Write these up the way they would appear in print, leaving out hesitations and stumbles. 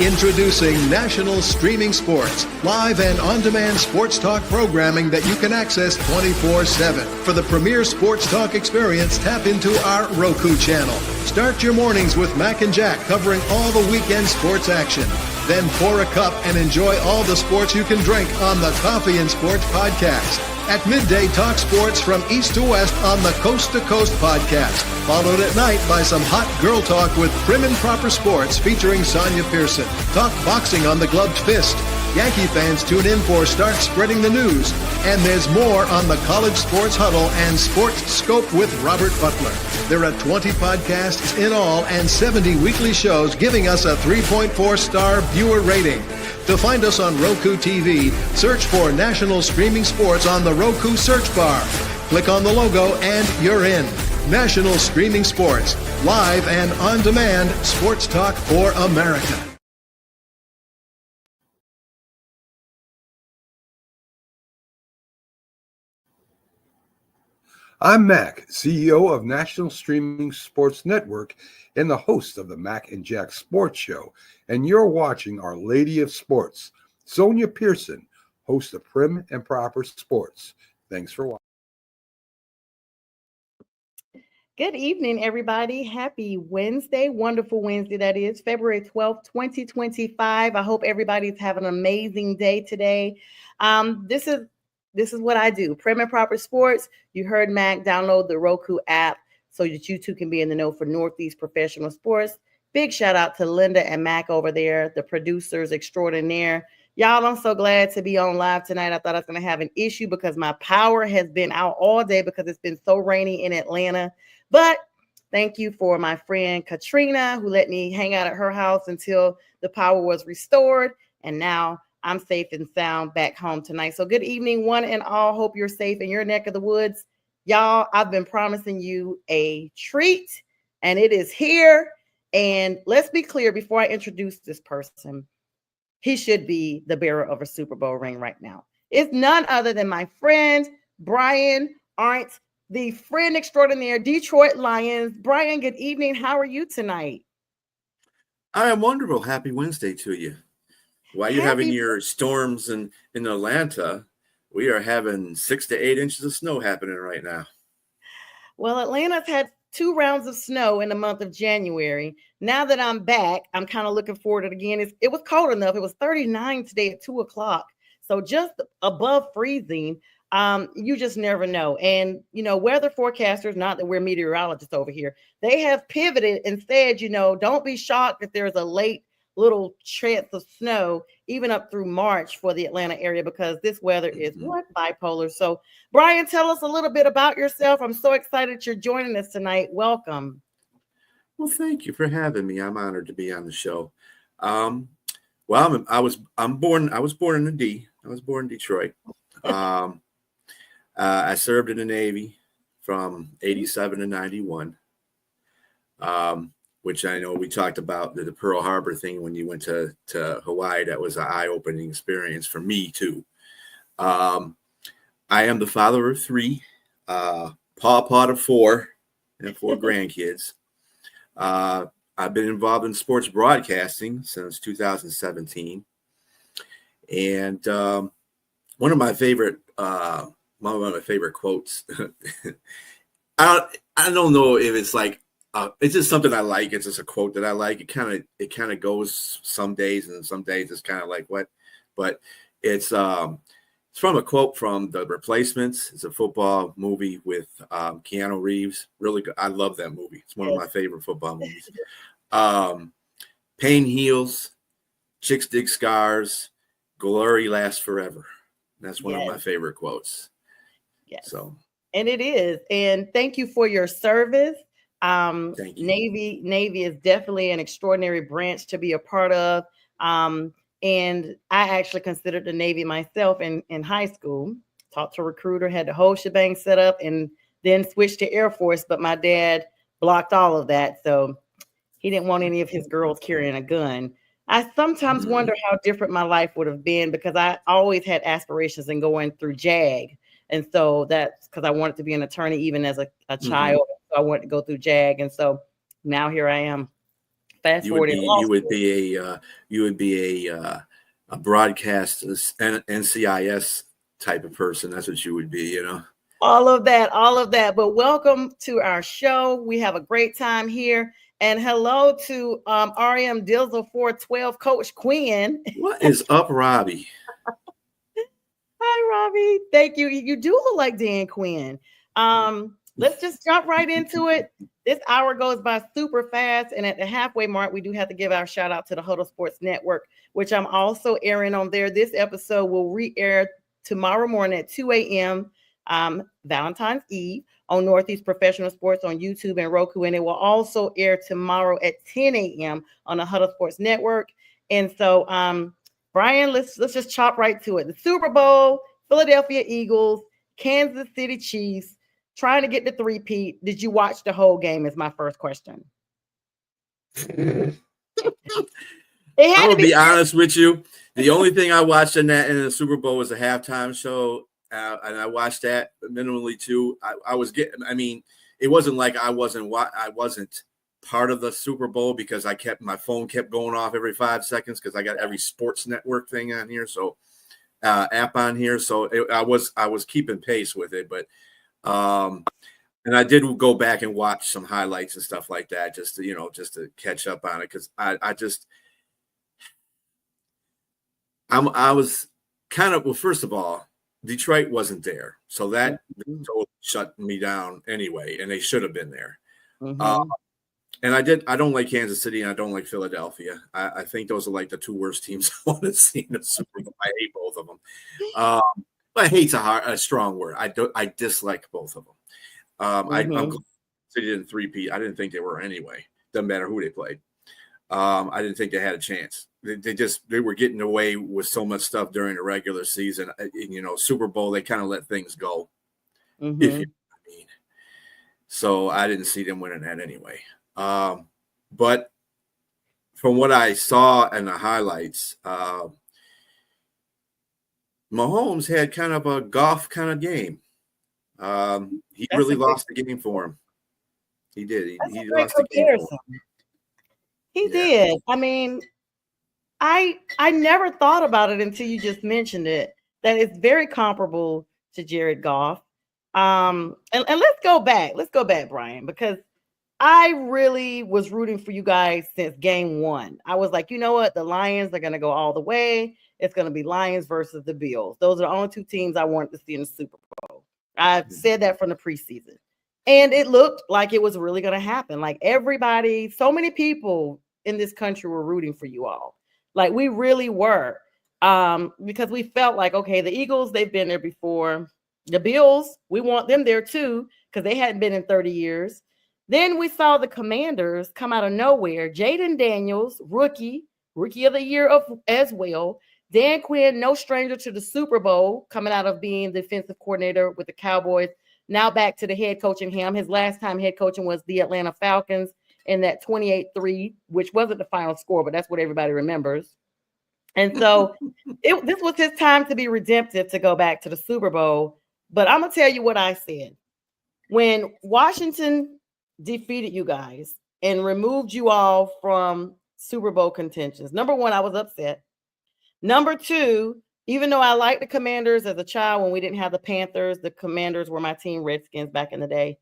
Introducing National Streaming Sports, live and on-demand sports talk programming that you can access 24/7. For the premier sports talk experience, tap into our Roku channel. Start your mornings with Mac and Jack covering all the weekend sports action. Then pour a cup and enjoy all the sports you can drink on the Coffee and Sports podcast. At midday, talk sports from east to west on the Coast to Coast podcast. Followed at night by some hot girl talk with Prim and Proper Sports featuring Sonia Pearson. Talk boxing on the Gloved Fist. Yankee fans tune in for Start Spreading the News. And there's more on the College Sports Huddle and Sports Scope with Robert Butler. There are 20 podcasts in all and 70 weekly shows giving us a 3.4-star viewer rating. To find us on Roku TV, search for National Streaming Sports on the Roku search bar. Click on the logo and you're in. National Streaming Sports, live and on-demand sports talk for America. I'm Mac, CEO of National Streaming Sports Network and the host of the Mac and Jack Sports Show, and you're watching Our Lady of Sports, Sonia Pearson, host of Prim and Proper Sports. Thanks for watching. Good evening, everybody. Happy Wednesday. Wonderful Wednesday, that is, February 12th, 2025. I hope everybody's having an amazing day today. This is what I do. Prim and Proper Sports. You heard Mac. Download the Roku app so that you too can be in the know for Northeast professional sports. Big shout out to Linda and Mac over there, the producers extraordinaire. Y'all, I'm so glad to be on live tonight. I thought I was going to have an issue because my power has been out all day because it's been so rainy in Atlanta. But thank you for my friend Katrina, who let me hang out at her house until the power was restored. And now I'm safe and sound back home tonight. So good evening, one and all. Hope you're safe in your neck of the woods. Y'all, I've been promising you a treat, and it is here. And let's be clear before I introduce this person. He should be the bearer of a Super Bowl ring right now. It's none other than my friend, Brian Arndt, the friend extraordinaire, Detroit Lions. Brian, good evening. How are you tonight? I am wonderful. Happy Wednesday to you. While you're having your storms in Atlanta, we are having 6 to 8 inches of snow happening right now. Well, Atlanta's had 2 rounds of snow in the month of January. Now that I'm back, I'm kind of looking forward to it again. It was cold enough. It was 39 today at 2 o'clock. So just above freezing. You just never know. And, weather forecasters, not that we're meteorologists over here, they have pivoted and said, don't be shocked if there's a late little chance of snow, even up through March for the Atlanta area, because this weather is bipolar. So, Brian, tell us a little bit about yourself. I'm so excited you're joining us tonight. Welcome. Well, thank you for having me. I'm honored to be on the show. I was born in the D. I was born in Detroit. I served in the Navy from 87 to 91. Which I know we talked about the Pearl Harbor thing when you went to Hawaii. That was an eye-opening experience for me, too. I am the father of 3, pawpaw of 4, and 4 grandkids. I've been involved in sports broadcasting since 2017. And one of my favorite quotes, I don't know if it's like, it's just something I like. It's just a quote that I like. It kind of goes some days, and some days it's kind of like what, but it's from a quote from The Replacements. It's a football movie with Keanu Reeves. Really good. I love that movie. It's one of my favorite football movies. Pain heals, chicks dig scars, glory lasts forever. That's one of my favorite quotes. Yes. So, and it is. And thank you for your service. Thank you. Navy is definitely an extraordinary branch to be a part of. And I actually considered the Navy myself in high school. Talked to a recruiter, had the whole shebang set up, and then switched to Air Force. But my dad blocked all of that. So he didn't want any of his girls carrying a gun. I sometimes wonder how different my life would have been, because I always had aspirations in going through JAG. And so that's because I wanted to be an attorney even as a child. So I wanted to go through JAG. And so now here I am. Fast You would forward. be a broadcast NCIS type of person. That's what you would be, you know. All of that. But welcome to our show. We have a great time here. And hello to REM Dizzle 412 Coach Quinn. What is up, Robbie? Hi, Robbie. Thank you. You do look like Dan Quinn. Let's just jump right into it. This hour goes by super fast. And at the halfway mark, we do have to give our shout out to the Huddle Sports Network, which I'm also airing on there. This episode will re-air tomorrow morning at 2 a.m. Valentine's Eve on Northeast Professional Sports on YouTube and Roku. And it will also air tomorrow at 10 a.m. on the Huddle Sports Network. And so, Brian, let's just chop right to it. The Super Bowl, Philadelphia Eagles, Kansas City Chiefs, trying to get the three-peat. Did you watch the whole game is my first question. I'm going to be honest with you. The only thing I watched in the Super Bowl was a halftime show, and I watched that minimally too. It wasn't like I wasn't part of the Super Bowl because my phone kept going off every 5 seconds because I got every sports network thing on here, so app on here. So I was keeping pace with it, but and I did go back and watch some highlights and stuff like that just to catch up on it because I was kind of, well, first of all, Detroit wasn't there, so that totally shut me down anyway, and they should have been there. Mm-hmm. And I don't like Kansas City, and I don't like Philadelphia. I think those are like the two worst teams I want to see in the Super Bowl. I hate both of them. But hate's a strong word. I dislike both of them. I'm glad City didn't three-peat. I didn't think they were anyway. Doesn't matter who they played. I didn't think they had a chance. They were getting away with so much stuff during the regular season. Super Bowl, they kind of let things go. Mm-hmm. If you know what I mean. So I didn't see them winning that anyway. But from what I saw in the highlights, Mahomes had kind of a golf kind of game. He really lost the game for him. He did. He lost the game for him. He did. I mean, I never thought about it until you just mentioned it, that it's very comparable to Jared Goff. And let's go back. Let's go back, Brian, because I really was rooting for you guys since game one. I was like, you know what? The Lions are going to go all the way. It's going to be Lions versus the Bills. Those are the only two teams I wanted to see in the Super Bowl. I said that from the preseason. And it looked like it was really going to happen. Like everybody, so many people in this country were rooting for you all. Like we really were. Because we felt like, okay, the Eagles, they've been there before. The Bills, we want them there too, because they hadn't been in 30 years. Then we saw the Commanders come out of nowhere. Jaden Daniels, rookie of the year as well. Dan Quinn, no stranger to the Super Bowl, coming out of being the defensive coordinator with the Cowboys. Now back to the head coaching him. His last time head coaching was the Atlanta Falcons in that 28-3, which wasn't the final score, but that's what everybody remembers. And so this was his time to be redemptive, to go back to the Super Bowl. But I'm going to tell you what I said. When Washington defeated you guys and removed you all from Super Bowl contentions, number one, I was upset. Number two, even though I liked the Commanders as a child when we didn't have the Panthers, the Commanders were my team, Redskins, back in the day.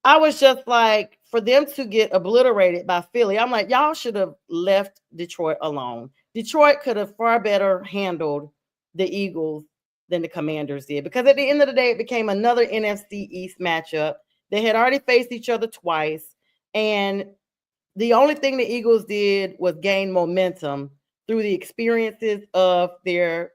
I was just like, for them to get obliterated by Philly, I'm like, y'all should have left Detroit alone. Detroit could have far better handled the Eagles than the Commanders did, because at the end of the day, it became another NFC East matchup. They had already faced each other twice, and the only thing the Eagles did was gain momentum through the experiences of their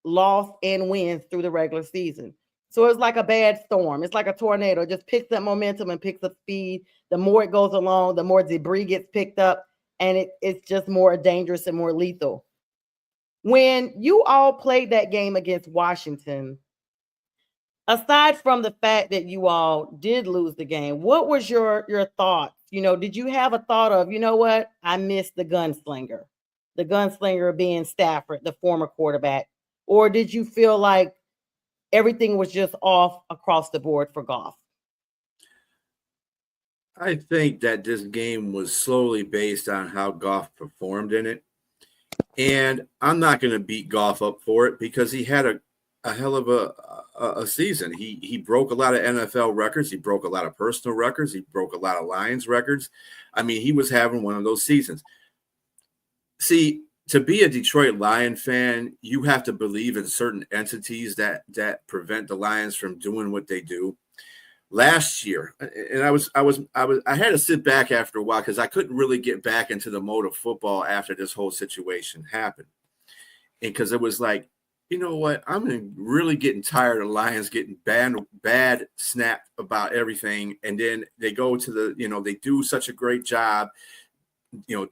loss and wins through the regular season. So it's like a bad storm. It's like a tornado. It just picks up momentum and picks up speed. The more it goes along, the more debris gets picked up, and it's just more dangerous and more lethal. When you all played that game against Washington, aside from the fact that you all did lose the game, what was your thoughts? Did you have a thought of, you know what? I missed the gunslinger being Stafford, the former quarterback? Or did you feel like everything was just off across the board for Goff? I think that this game was slowly based on how Goff performed in it. And I'm not going to beat Goff up for it because he had a hell of a season. He broke a lot of NFL records. He broke a lot of personal records. He broke a lot of Lions records. I mean, he was having one of those seasons. See, to be a Detroit Lion fan, you have to believe in certain entities that prevent the Lions from doing what they do. Last year, and I had to sit back after a while because I couldn't really get back into the mode of football after this whole situation happened. And because it was like, you know what, I'm really getting tired of Lions getting bad snap about everything. And then they go to they do such a great job.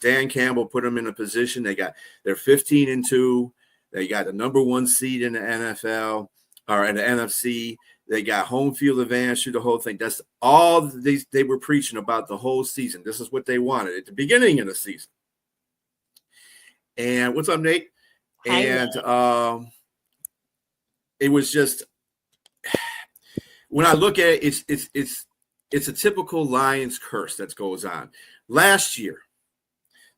Dan Campbell put them in a position. They're 15-2. They got the number 1 seed in the NFL or in the NFC. They got home field advantage through the whole thing. That's all they were preaching about the whole season. This is what they wanted at the beginning of the season. And what's up, Nate? Hi, and it was just, when I look at it, it's a typical Lions curse that goes on. Last year,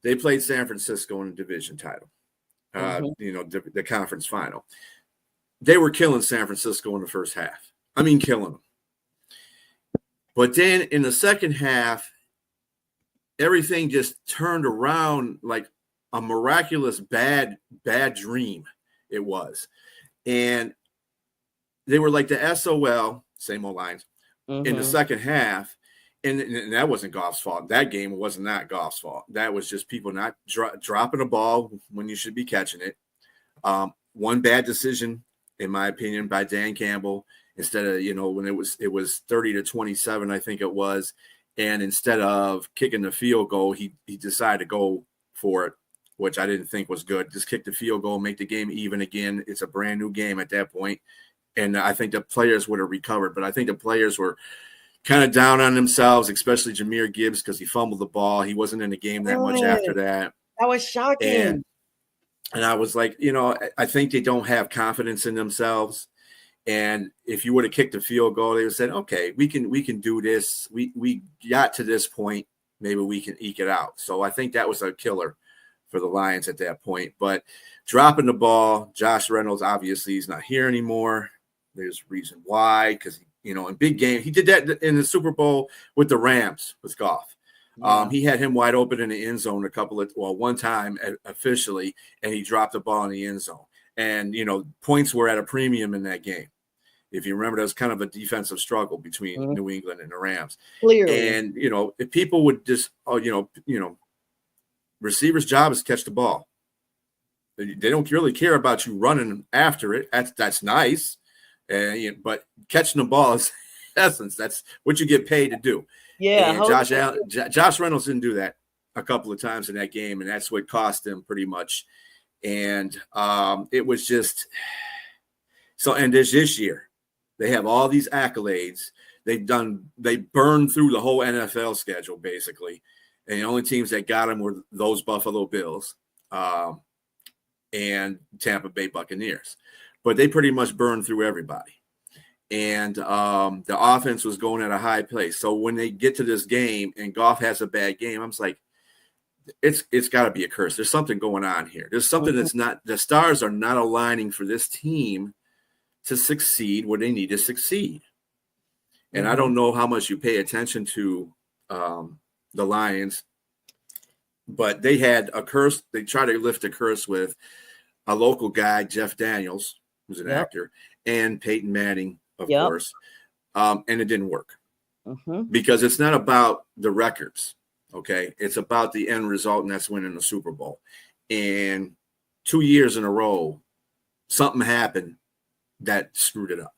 they played San Francisco in the division title, the conference final. They were killing San Francisco in the first half. I mean, killing them. But then in the second half, everything just turned around like a miraculous bad dream it was. And they were like the SOL, same old lines, in the second half. And that wasn't Goff's fault. That game was not Goff's fault. That was just people not dropping the ball when you should be catching it. One bad decision, in my opinion, by Dan Campbell. Instead of, when it was 30-27, I think it was. And instead of kicking the field goal, he decided to go for it, which I didn't think was good. Just kick the field goal, make the game even again. It's a brand new game at that point. And I think the players would have recovered. But I think the players were kind of down on themselves, especially Jahmyr Gibbs, because he fumbled the ball. He wasn't in the game that much after that. That was shocking. And I was like, I think they don't have confidence in themselves. And if you would have kicked the field goal, they would have said, okay, we can do this. We got to this point. Maybe we can eke it out. So I think that was a killer for the Lions at that point. But dropping the ball, Josh Reynolds, obviously he's not here anymore. There's a reason why, because, in big game, he did that in the Super Bowl with the Rams with Goff. Yeah. He had him wide open in the end zone one time officially, and he dropped the ball in the end zone. And, points were at a premium in that game. If you remember, there was kind of a defensive struggle between New England and the Rams. Clearly. And, if people would just, receiver's job is to catch the ball. They don't really care about you running after it. That's nice. But catching the ball is essence. That's what you get paid to do. Yeah. And Josh Reynolds didn't do that a couple of times in that game, and that's what cost them pretty much. And it was just so. And this year, they have all these accolades. They burned through the whole NFL schedule basically, and the only teams that got them were those Buffalo Bills and Tampa Bay Buccaneers. But they pretty much burned through everybody. And the offense was going at a high pace. So when they get to this game and Goff has a bad game, I'm just like, it's got to be a curse. There's something going on here. There's something that's not – the stars are not aligning for this team to succeed where they need to succeed. And I don't know how much you pay attention to the Lions, but they had a curse. They tried to lift a curse with a local guy, Jeff Daniels, who's an actor, and Peyton Manning, of course. And it didn't work because it's not about the records. Okay. It's about the end result, and that's winning the Super Bowl. And 2 years in a row, something happened that screwed it up.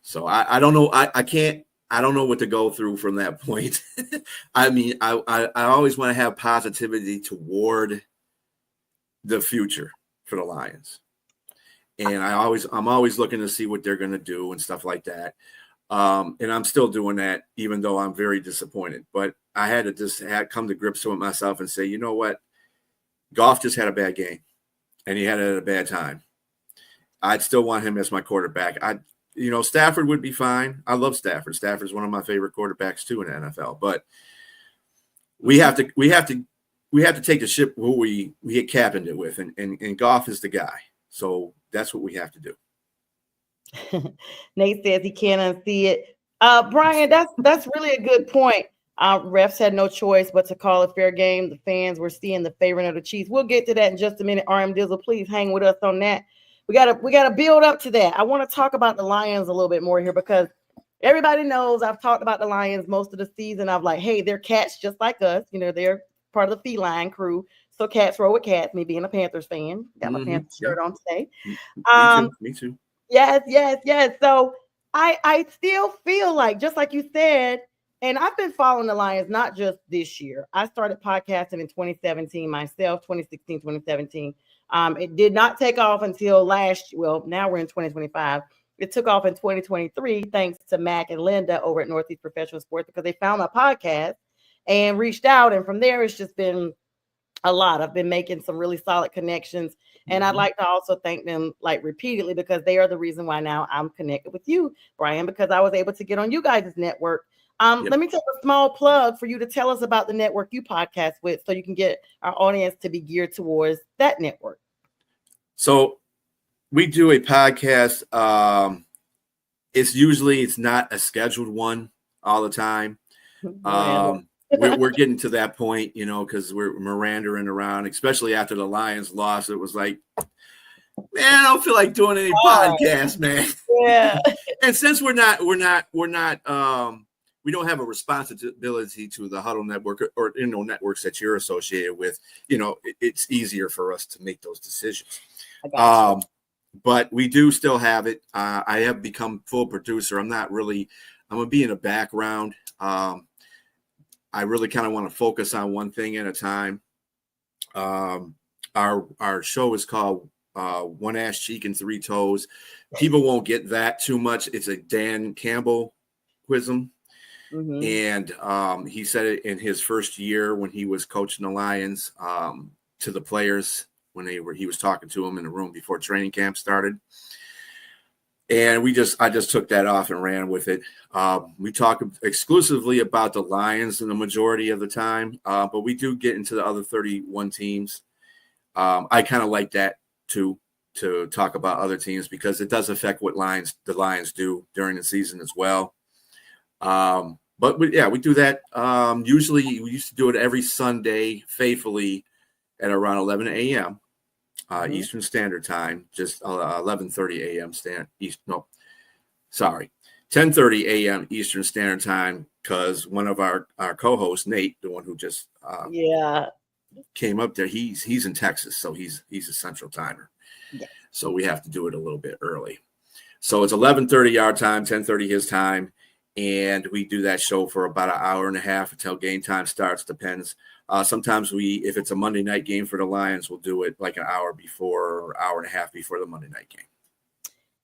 So I don't know. I don't know what to go through from that point. I mean, I always want to have positivity toward the future for the Lions. And I'm always looking to see what they're going to do and stuff like that. And I'm still doing that, even though I'm very disappointed. But I had to just come to grips with myself and say, you know what? Goff just had a bad game, and he had it at a bad time. I'd still want him as my quarterback. Stafford would be fine. I love Stafford. Stafford's one of my favorite quarterbacks too in the NFL. But we have to take the ship who we get captained it with, and Goff is the guy. So that's what we have to do. Nate says he can't unsee it. Brian, that's really a good point. Refs had no choice but to call a fair game. The fans were seeing the favorite of the Chiefs. We'll get to that in just a minute. RM Dizzle, please hang with us on that. We gotta build up to that. I want to talk about the Lions a little bit more here because everybody knows I've talked about the Lions most of the season. I'm like, hey, they're cats just like us. They're part of the feline crew. So cats roll with cats. Me being a Panthers fan, got my Panthers shirt on today. Me too. Yes. So I still feel like, just like you said, and I've been following the Lions not just this year. I started podcasting in 2017 myself, 2016, 2017. It did not take off until last year. Well, now we're in 2025. It took off in 2023 thanks to Mac and Linda over at Northeast Professional Sports because they found my podcast and reached out. And from there, it's just been a lot. I've been making some really solid connections. And I'd like to also thank them repeatedly because they are the reason why now I'm connected with you, Brian, because I was able to get on you guys' network. Let me take a small plug for you to tell us about the network you podcast with so you can get our audience to be geared towards that network. So we do a podcast. It's not a scheduled one all the time. We're getting to that point, because we're Mirandering around, especially after the Lions loss. It was like, man, I don't feel like doing any podcasts, man. Yeah. And since we don't have a responsibility to the Huddle Network or networks that you're associated with, it's easier for us to make those decisions. But we do still have it. I have become full producer. I'm going to be in the background. I really kind of want to focus on one thing at a time. Our show is called One Ass Cheek and Three Toes. People won't get that too much. It's a Dan Campbell quizm. And he said it in his first year when he was coaching the Lions to the players when he was talking to them in the room before training camp started. And I just took that off and ran with it. We talk exclusively about the Lions in the majority of the time, but we do get into the other 31 teams. I kind of like that too, to talk about other teams because it does affect what the Lions do during the season as well. But we do that. Usually we used to do it every Sunday faithfully at around 11 a.m. Eastern Standard Time, just 11:30 a.m. 10:30 a.m. Eastern Standard Time, because one of our co-hosts, Nate, the one who just came up there, he's in Texas, so he's a Central Timer. Yeah. So we have to do it a little bit early. So it's 11:30 our time, 10:30 his time, and we do that show for about an hour and a half until game time starts. Depends. Sometimes if it's a Monday night game for the Lions, we'll do it like an hour before or hour and a half before the Monday night game.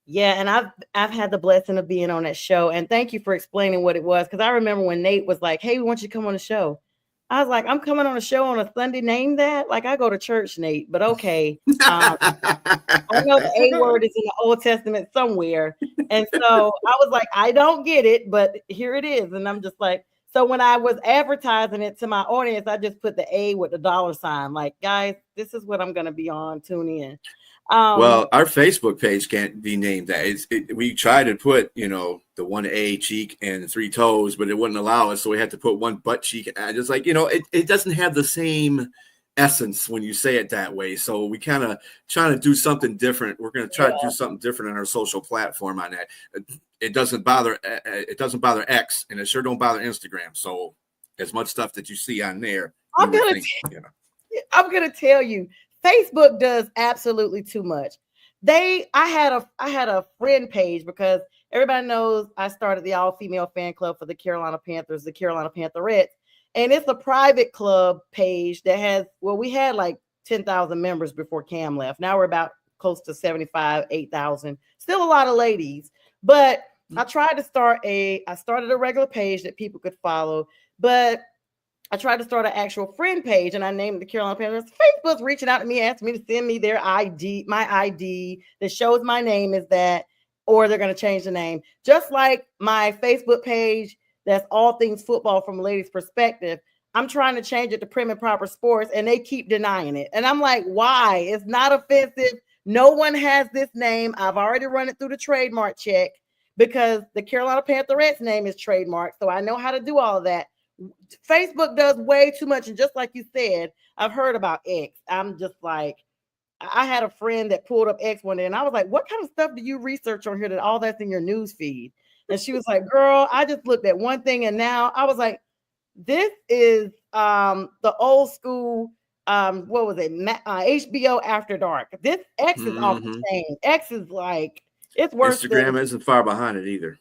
Yeah, and I've had the blessing of being on that show, and thank you for explaining what it was, because I remember when Nate was like, "Hey, we want you to come on the show." I was like, "I'm coming on a show on a Sunday. Name that? Like, I go to church, Nate, but okay." I know the A word is in the Old Testament somewhere, and so I was like, "I don't get it, but here it is," and I'm just like. So when I was advertising it to my audience, I just put the A with the $sign. Like, guys, this is what I'm going to be on. Tune in. Well, our Facebook page can't be named that. We tried to put, the one A cheek and three toes, but it wouldn't allow us. So we had to put one butt cheek. And just like, it doesn't have the same essence when you say it that way. So we kind of trying to do something different. We're going to try to do something different on our social platform on that. It doesn't bother X, and it sure don't bother Instagram. So as much stuff that you see on there, I'm gonna tell you, Facebook does absolutely too much. I had a friend page because everybody knows I started the all-female fan club for the Carolina Panthers, the Carolina Pantherettes, and it's a private club page that we had like 10,000 members before Cam left. Now we're about close to 8,000. Still a lot of ladies. But I started a regular page that people could follow, but I tried to start an actual friend page, and I named it the Carolina Panthers. Facebook's reaching out to me, asking me to send me their ID, my ID that shows my name is that. or they're going to change the name. Just like my Facebook page, that's all things football from a lady's perspective. I'm trying to change it to Prim and Proper Sports, and they keep denying it. And I'm like, why? It's not offensive. No one has this name. I've already run it through the trademark check because the Carolina Pantherettes name is trademarked. So I know how to do all of that. Facebook does way too much. And just like you said, I've heard about X. I'm just like, I had a friend that pulled up X one day, and I was like, what kind of stuff do you research on here that all that's in your news feed? And she was like, girl, I just looked at one thing, and now I was like, this is the old school, what was it? HBO After Dark. This X is off the chain. X is like, it's worse. Instagram isn't far behind it either.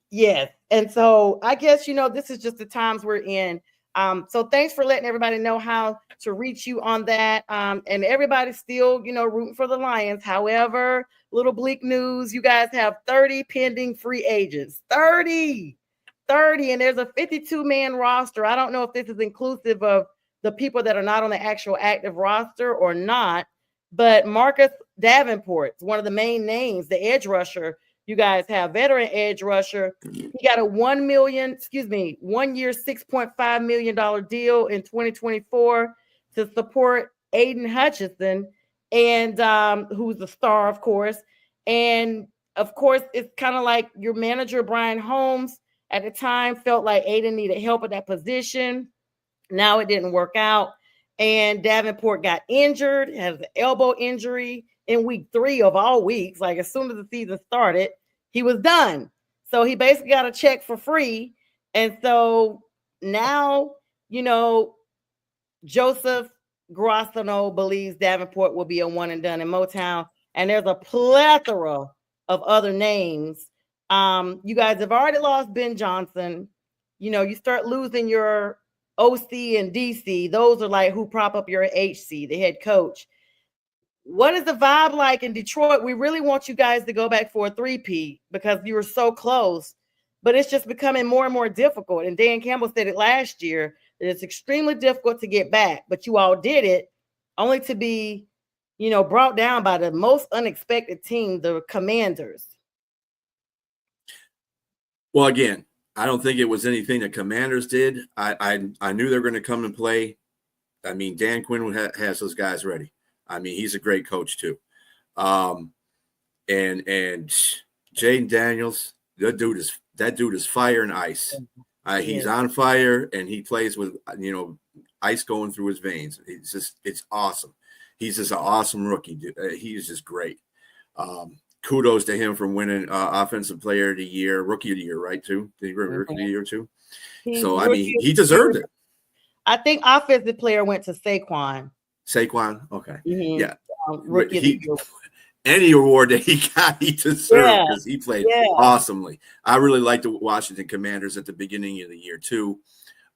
Yes. And so I guess, this is just the times we're in. So thanks for letting everybody know how to reach you on that. And everybody's still, rooting for the Lions. However, little bleak news, you guys have 30 pending free agents. 30, and there's a 52-man roster. I don't know if this is inclusive of the people that are not on the actual active roster or not, but Marcus Davenport's one of the main names, the edge rusher. You guys have veteran edge rusher. He got a 1 year, $6.5 million deal in 2024 to support Aiden Hutchinson, and who's the star, of course. And of course, it's kind of like your manager, Brian Holmes, at the time felt like Aiden needed help at that position. Now it didn't work out. And Davenport got injured, has an elbow injury in week 3 of all weeks. Like as soon as the season started, he was done. So he basically got a check for free. And so now, Joseph Grassano believes Davenport will be a one and done in Motown. And there's a plethora of other names. You guys have already lost Ben Johnson. You start losing your OC and DC. Those are like who prop up your HC, the head coach. What is the vibe like in Detroit? We really want you guys to go back for a 3-peat because you were so close, but it's just becoming more and more difficult. And Dan Campbell said it last year that it's extremely difficult to get back, but you all did it only to be, brought down by the most unexpected team, the Commanders. Well, again, I don't think it was anything the Commanders did. I knew they were going to come and play. I mean, Dan Quinn has those guys ready. I mean, he's a great coach too. And Jaden Daniels, that dude is fire and ice. He's on fire, and he plays with ice going through his veins. It's awesome. He's just an awesome rookie. Dude. He's just great. Kudos to him for winning Offensive Player of the Year, Rookie of the Year, right? Too. Did he win Rookie of the Year too? So I mean, he deserved it. I think Offensive Player went to Saquon. Okay. Mm-hmm. Yeah. Any award that he got, he deserved because he played awesomely. I really liked the Washington Commanders at the beginning of the year too.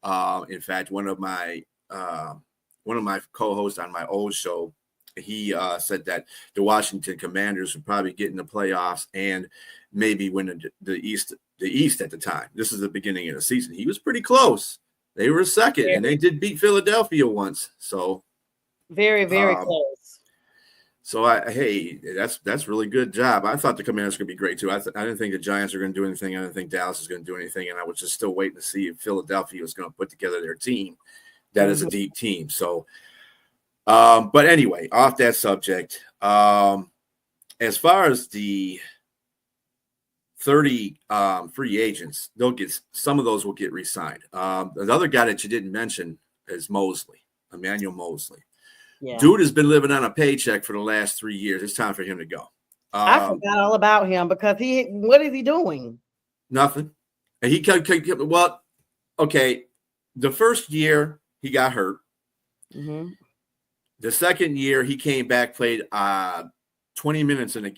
In fact, one of my co-hosts on my old show, he said that the Washington Commanders would probably get in the playoffs and maybe win the East at the time. This is the beginning of the season. He was pretty close. They were second, and they did beat Philadelphia once. So very, very close. So that's really good job. I thought the Commanders could be great too. I didn't think the Giants were going to do anything. I didn't think Dallas was going to do anything, and I was just still waiting to see if Philadelphia was going to put together their team. That is a deep team. So, but anyway, off that subject. As far as the 30 free agents, some of those will get re-signed. The other guy that you didn't mention is Emmanuel Mosley. Yeah. Dude has been living on a paycheck for the last 3 years. It's time for him to go. I forgot all about him because what is he doing? Nothing. And he okay. The first year he got hurt. Mm-hmm. The second year he came back, played 20 minutes in a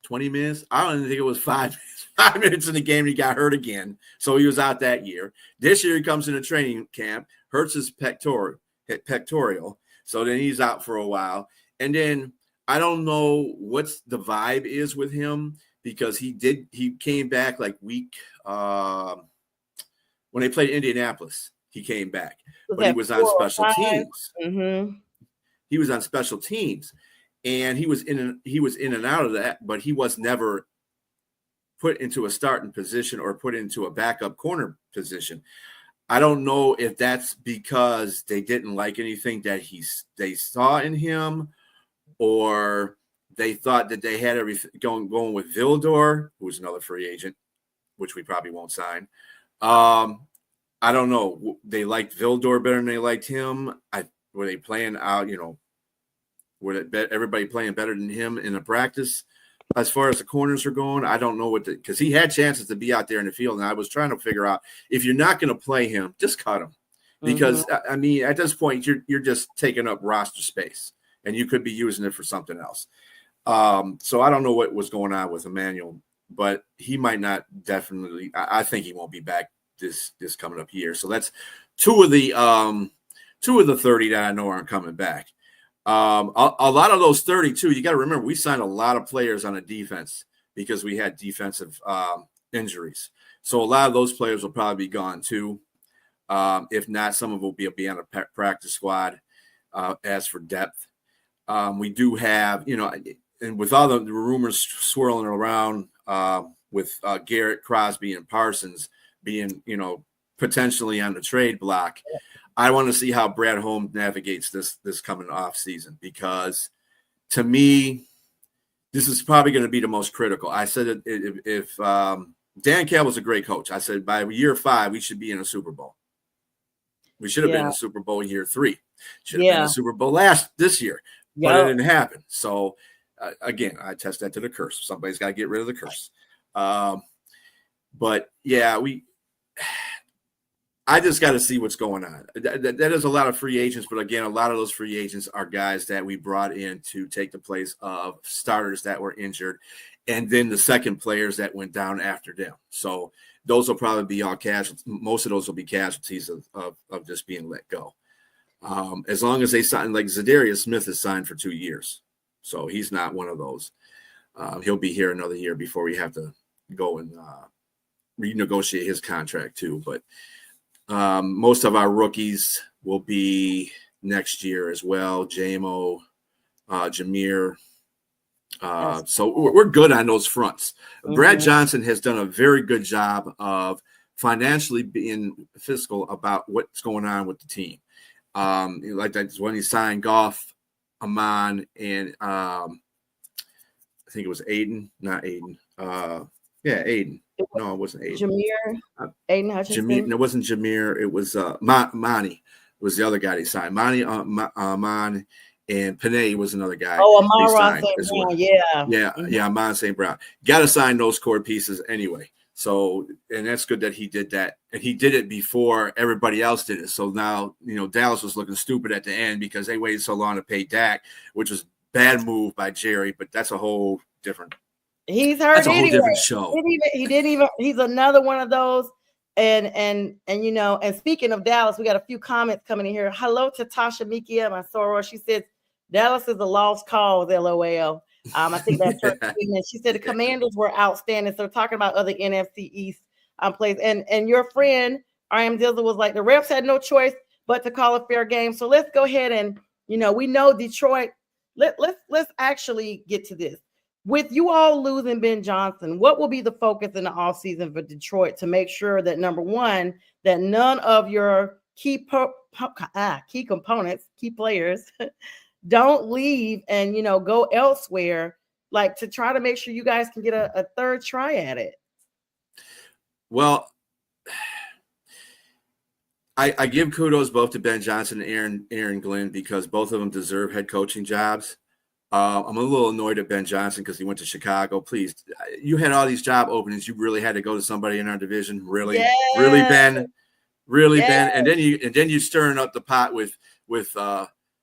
20 minutes. I don't even think it was 5 minutes. 5 minutes in the game, and he got hurt again. So he was out that year. This year he comes into training camp, hurts his pectoral. So then he's out for a while. And then I don't know what the vibe is with him because he came back like week when they played Indianapolis. He came back, but he was on special teams. Mm-hmm. He was on special teams. and he was in and out of that, but he was never put into a starting position or put into a backup corner position. I don't know if that's because they didn't like anything that they saw in him, or they thought that they had everything going with Vildor, who's another free agent, which we probably won't sign. I don't know. They liked Vildor better than they liked him. Were they playing out, everybody playing better than him in the practice? As far as the corners are going, I don't know because he had chances to be out there in the field, and I was trying to figure out, if you're not going to play him, just cut him, because I mean, at this point, you're just taking up roster space, and you could be using it for something else. So I don't know what was going on with Emmanuel, but he might not definitely. I think he won't be back this coming up year. So that's two of the 30 that I know aren't coming back. A lot of those 32, you got to remember, we signed a lot of players on a defense because we had defensive injuries. So a lot of those players will probably be gone too. If not, some of them will be on a practice squad. As for depth, we do have, and with all the rumors swirling around with Garrett, Crosby, and Parsons being, potentially on the trade block, I want to see how Brad Holmes navigates this coming off season, because to me, this is probably going to be the most critical. I said if Dan Campbell's a great coach, I said by year 5 we should be in a Super Bowl. We should have been in a Super Bowl year 3. Should have been in a Super Bowl this year, but it didn't happen. So again, I test that to the curse. Somebody's got to get rid of the curse. But yeah, I just got to see what's going on. That is a lot of free agents, but again, a lot of those free agents are guys that we brought in to take the place of starters that were injured, and then the second players that went down after them. So those will probably be all casualties. Most of those will be casualties of just being let go. As long as they sign, like Zadarius Smith is signed for 2 years, so he's not one of those. He'll be here another year before we have to go and renegotiate his contract too. But most of our rookies will be next year as well. JMO, Jameer. So we're good on those fronts. Brad Johnson has done a very good job of financially being fiscal about what's going on with the team. Like that's when he signed Goff, Amon, and I think it was Aiden, not Aiden. Aiden. No, it wasn't Aiden. Jameer, Aiden Hutchinson. It wasn't Jameer. It was Monty was the other guy they signed. Monty, Amon, and Panay was another guy. Oh, Amon St. Brown, yeah, Amon St. Brown. Got to sign those core pieces anyway. So, and that's good that he did that, and he did it before everybody else did it. So now, Dallas was looking stupid at the end because they waited so long to pay Dak, which was a bad move by Jerry. But that's a whole different. He's hurt. That's a whole different show. He didn't even. He's another one of those. And speaking of Dallas, we got a few comments coming in here. Hello to Tasha Mikia, my soror. She said Dallas is a lost cause. LOL. I think that's her statement. She said the Commanders were outstanding. So talking about other NFC East plays, and your friend R.M. Dizzle was like, the refs had no choice but to call a fair game. So let's go ahead and we know Detroit. Let's actually get to this. With you all losing Ben Johnson, what will be the focus in the offseason for Detroit to make sure that, number one, that none of your key components, key players, don't leave and, go elsewhere, like to try to make sure you guys can get a third try at it? Well, I give kudos both to Ben Johnson and Aaron Glenn because both of them deserve head coaching jobs. I'm a little annoyed at Ben Johnson because he went to Chicago. Please, you had all these job openings. You really had to go to somebody in our division. Really, really, Ben, really, Ben. And then you stirring up the pot with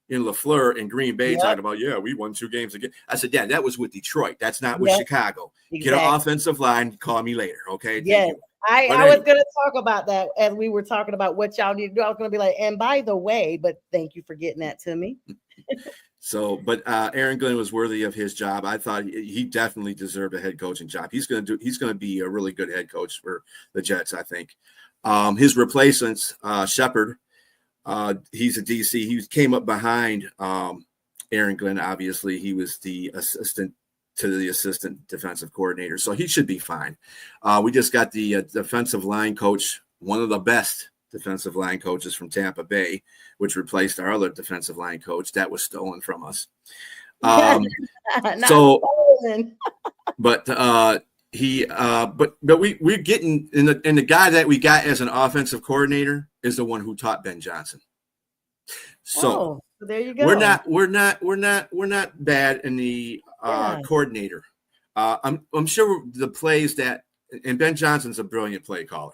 in LaFleur and Green Bay talking about, we won 2 games again. I said, that was with Detroit. That's not with Chicago. Exactly. Get an offensive line. Call me later, okay? Yes. I was going to talk about that as we were talking about what y'all need to do. I was going to be like, and by the way, but thank you for getting that to me. So, but Aaron Glenn was worthy of his job. I thought he definitely deserved a head coaching job. He's going to be a really good head coach for the Jets, I think. His replacements, Shepard, he's a DC. He came up behind Aaron Glenn, obviously, he was the assistant to the assistant defensive coordinator, so he should be fine. We just got the defensive line coach, one of the best defensive line coaches from Tampa Bay, which replaced our other defensive line coach that was stolen from us. So, but we're getting and the guy that we got as an offensive coordinator is the one who taught Ben Johnson. So there you go. We're not bad in the coordinator. I'm sure the plays that, and Ben Johnson's a brilliant play caller.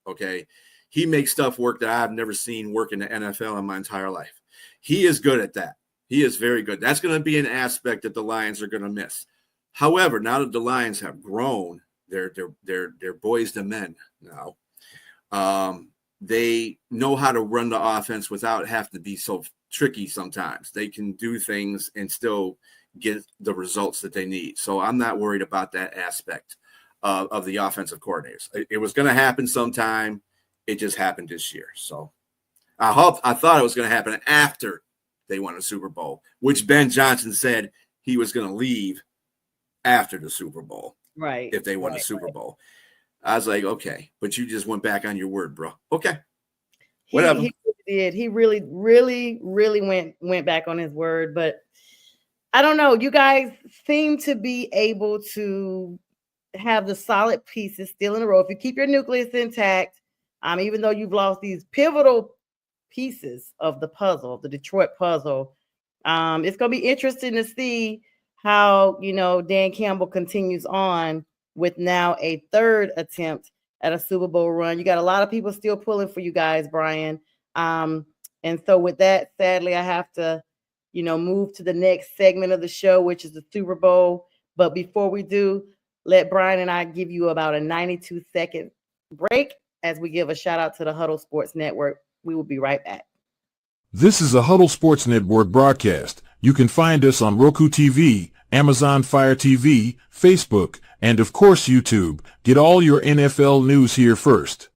Okay. He makes stuff work that I've never seen work in the NFL in my entire life. He is good at that. He is very good. That's going to be an aspect that the Lions are going to miss. However, now that the Lions have grown, they're boys to men now. They know how to run the offense without having to be so tricky sometimes. They can do things and still get the results that they need. So I'm not worried about that aspect of the offensive coordinators. It was going to happen sometime. It just happened this year. So I thought it was going to happen after they won a Super Bowl, which Ben Johnson said he was going to leave after the Super Bowl. Right. If they won a Super Bowl. I was like, okay, but you just went back on your word, bro. Okay. Whatever. He did. He really went back on his word. But I don't know. You guys seem to be able to have the solid pieces still in a row. If you keep your nucleus intact, even though you've lost these pivotal pieces of the puzzle, the Detroit puzzle, it's going to be interesting to see how, Dan Campbell continues on with now a third attempt at a Super Bowl run. You got a lot of people still pulling for you guys, Brian. And so with that, sadly, I have to, move to the next segment of the show, which is the Super Bowl. But before we do, let Brian and I give you about a 92-second break as we give a shout out to the Huddle Sports Network. We will be right back. This is a Huddle Sports Network broadcast. You can find us on Roku TV, Amazon Fire TV, Facebook, and of course YouTube. Get all your NFL news here first.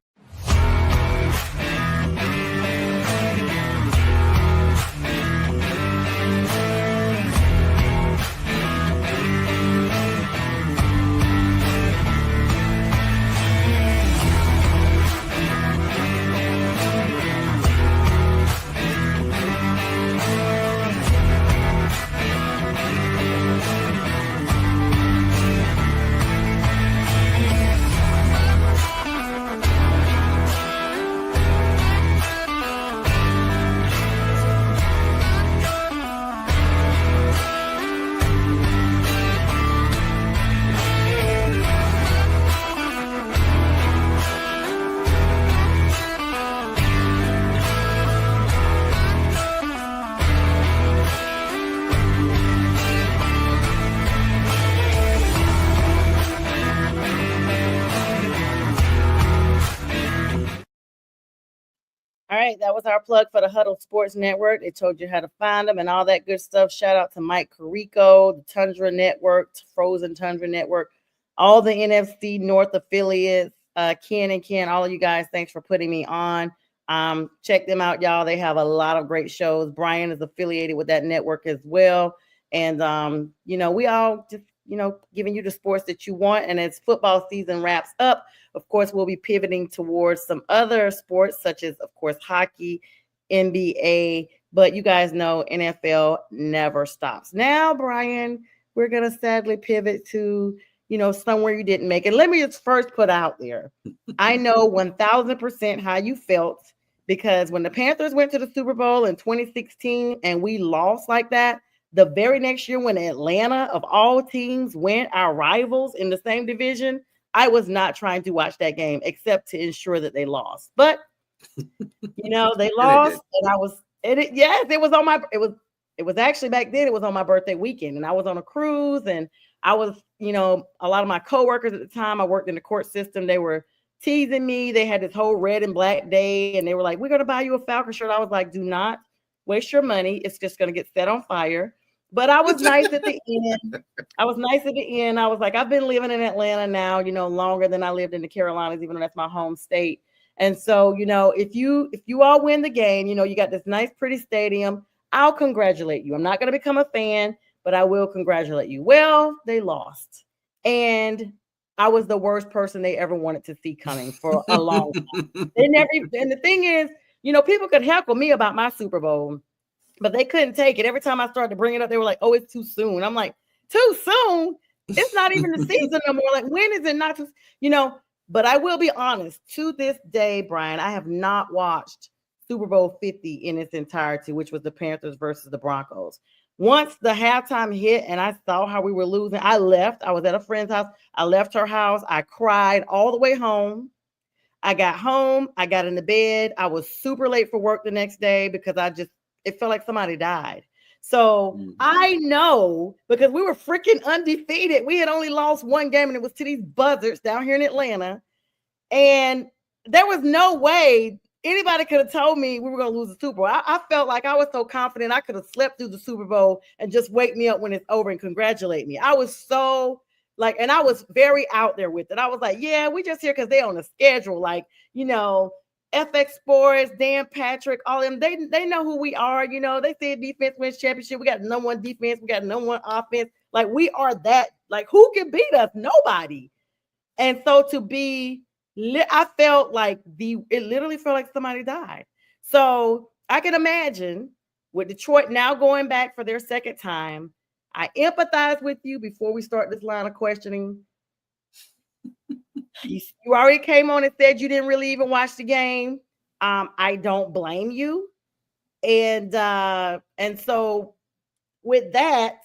All right, that was our plug for the Huddle Sports Network. They told you how to find them and all that good stuff. Shout out to Mike Carico, the Tundra Network, Frozen Tundra Network, all the NFC North affiliates, Ken, all of you guys, thanks for putting me on. Check them out, y'all. They have a lot of great shows. Brian is affiliated with that network as well. And, we all just, giving you the sports that you want. And as football season wraps up, of course, we'll be pivoting towards some other sports, such as, of course, hockey, NBA. But you guys know NFL never stops. Now, Brian, we're going to sadly pivot to, somewhere you didn't make it. Let me just first put out there. I know 1,000% how you felt, because when the Panthers went to the Super Bowl in 2016 and we lost like that, the very next year when Atlanta, of all teams, went, our rivals in the same division, I was not trying to watch that game except to ensure that they lost. But, they lost, and it was on my, it was actually back then, it was on my birthday weekend, and I was on a cruise, and I was, a lot of my coworkers at the time, I worked in the court system, they were teasing me. They had this whole red and black day, and they were like, we're going to buy you a Falcon shirt. I was like, do not waste your money. It's just going to get set on fire. But I was nice at the end. I was like, I've been living in Atlanta now, longer than I lived in the Carolinas, even though that's my home state. And so, if you all win the game, you got this nice, pretty stadium. I'll congratulate you. I'm not going to become a fan, but I will congratulate you. Well, they lost. And I was the worst person they ever wanted to see coming for a long time. They never, and the thing is, people could heckle me about my Super Bowl, but they couldn't take it. Every time I started to bring it up, they were like, oh, it's too soon. I'm like, too soon? It's not even the season no more. Like, when is it not too, but I will be honest, to this day, Brian, I have not watched Super Bowl 50 in its entirety, which was the Panthers versus the Broncos. Once the halftime hit and I saw how we were losing, I left. I was at a friend's house. I left her house. I cried all the way home. I got home. I got into bed. I was super late for work the next day because it felt like somebody died. So I know, because we were freaking undefeated. We had only lost one game, and it was to these buzzards down here in Atlanta. And there was no way anybody could have told me we were going to lose the Super Bowl. I felt like I was so confident I could have slept through the Super Bowl and just wake me up when it's over and congratulate me. I was so and I was very out there with it. I was like, yeah, we just here because they're on the schedule. FX Sports, Dan Patrick, all of them, they know who we are. They say defense wins championship. We got no one defense. We got no one offense. Like, we are that. Like, who can beat us? Nobody. And so I felt like it literally felt like somebody died. So I can imagine with Detroit now going back for their second time. I empathize with you before we start this line of questioning. You already came on and said you didn't really even watch the game. I don't blame you. And so with that,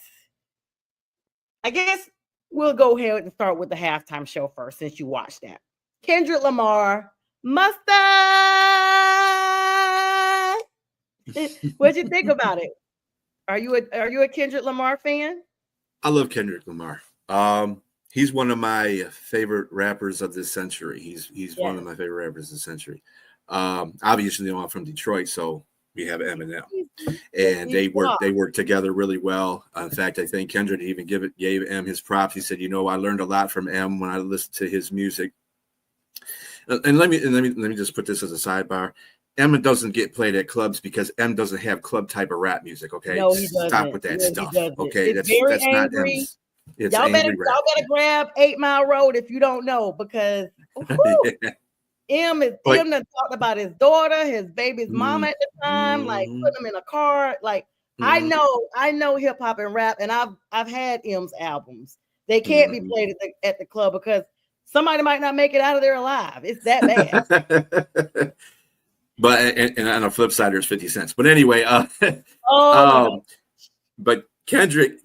I guess we'll go ahead and start with the halftime show first, since you watched that. Kendrick Lamar, Mustard. What'd you think about it? Are you a Kendrick Lamar fan? I love Kendrick Lamar. He's one of my favorite rappers of this century. He's one of my favorite rappers of the century. Obviously, I'm from Detroit, so we have Eminem, and they work together really well. In fact, I think Kendrick even gave M his props. He said, I learned a lot from M when I listened to his music. And let me just put this as a sidebar. M doesn't get played at clubs because M doesn't have club type of rap music. Okay, no, he doesn't. Stop with that stuff. Okay, that's not M's. It's y'all better grab 8 Mile Road if you don't know, because M done talked about his daughter, his baby's mama at the time, like putting them in a car. Like, I know hip hop and rap, and I've had M's albums. They can't be played at the club because somebody might not make it out of there alive. It's that bad. But and on the flip side, there's 50 cents. But anyway, but Kendrick,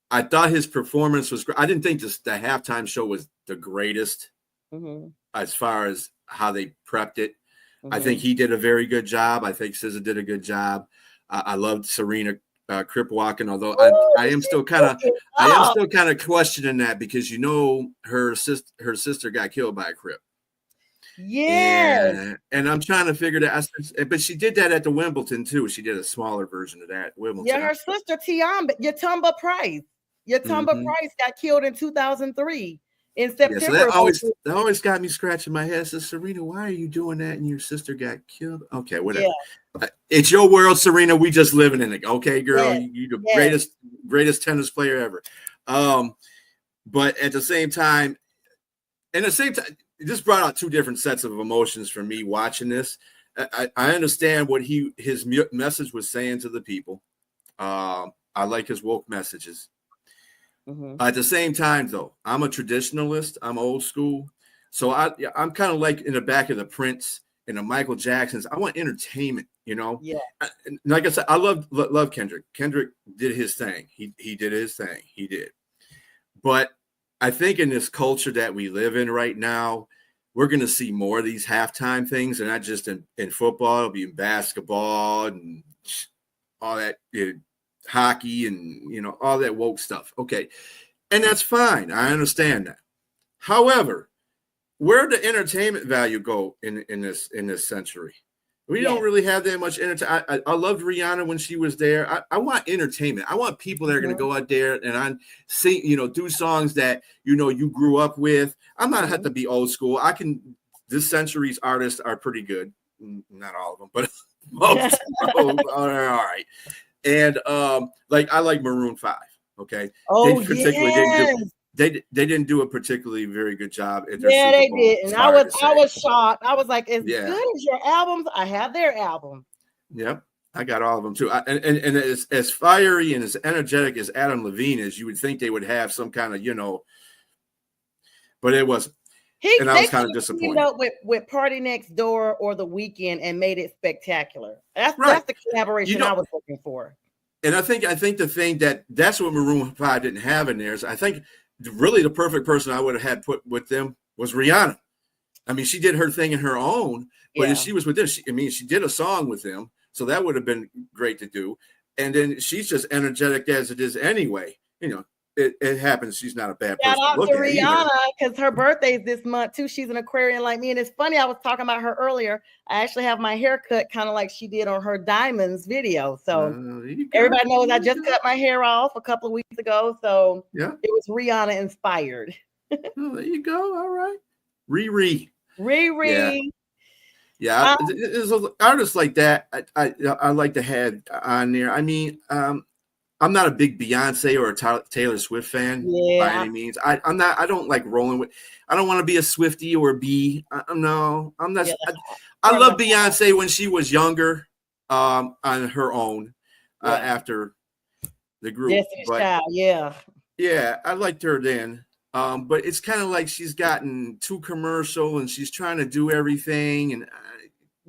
I thought his performance was great. I didn't think just the halftime show was the greatest as far as how they prepped it. I think he did a very good job. I think SZA did a good job. I loved Serena crip walking, although I am still kind of questioning that, because her sister got killed by a crip. Yes. And I'm trying to figure that out. But she did that at the Wimbledon too. She did a smaller version of that. Wimbledon. Yeah, her sister Yatumba Price. Price got killed in 2003 in September. Yeah, so that always got me scratching my head. So, Serena, why are you doing that? And your sister got killed. Okay, whatever. Yeah. It's your world, Serena. We just living in it. Okay, girl, you're the greatest tennis player ever. But at the same time, this brought out two different sets of emotions for me watching this. I understand what his message was saying to the people. I like his woke messages. At the same time, though, I'm a traditionalist. I'm old school. So I'm kind of like in the back of the Prince and the Michael Jacksons. I want entertainment, Yeah. Like I said, I love Kendrick. Kendrick did his thing. He did his thing. He did. But I think in this culture that we live in right now, we're going to see more of these halftime things, and not just in football. It'll be in basketball and all that, hockey and, all that woke stuff. Okay. And that's fine. I understand that. However, where'd the entertainment value go in this century? We don't really have that much entertainment. I loved Rihanna when she was there. I want entertainment. I want people that are going to go out there and sing, do songs that, you grew up with. I'm not have to be old school. This century's artists are pretty good. Not all of them, but Most. Oh, all right. And like I like Maroon 5. Okay. Oh, They particularly didn't yes. do they didn't do a particularly very good job at their Yeah, Super they Bowl. did. It's And hard to I say. was shocked. I was like, as Yeah. good as your albums, I have their album. Yep. I got all of them too. And as fiery and as energetic as Adam Levine is, you would think they would have some kind of, but it wasn't. And I was kind of disappointed. Teamed up with Party Next Door or The Weeknd and made it spectacular. That's the collaboration I was looking for. And I think the thing that's what Maroon 5 didn't have in there is I think really the perfect person I would have had put with them was Rihanna. I mean, she did her thing in her own, but if she was with them, she did a song with them, so that would have been great to do. And then she's just energetic as it is anyway. It happens. She's not a bad person. Shout out to Rihanna because her birthday is this month too. She's an Aquarian like me, and it's funny. I was talking about her earlier. I actually have my hair cut kind of like she did on her Diamonds video. So everybody knows I just cut my hair off a couple of weeks ago. So it was Rihanna inspired. Oh, there you go. All right, Riri. Yeah. There's artists like that. I like to have on there. I mean, I'm not a big Beyonce or a Taylor Swift fan by any means. I'm not. I don't like rolling with. I don't want to be a Swiftie or a B. No, I'm not. I love Beyonce when she was younger, on her own, after the group. Destiny's Child, yeah, I liked her then. But it's kind of like she's gotten too commercial and she's trying to do everything. And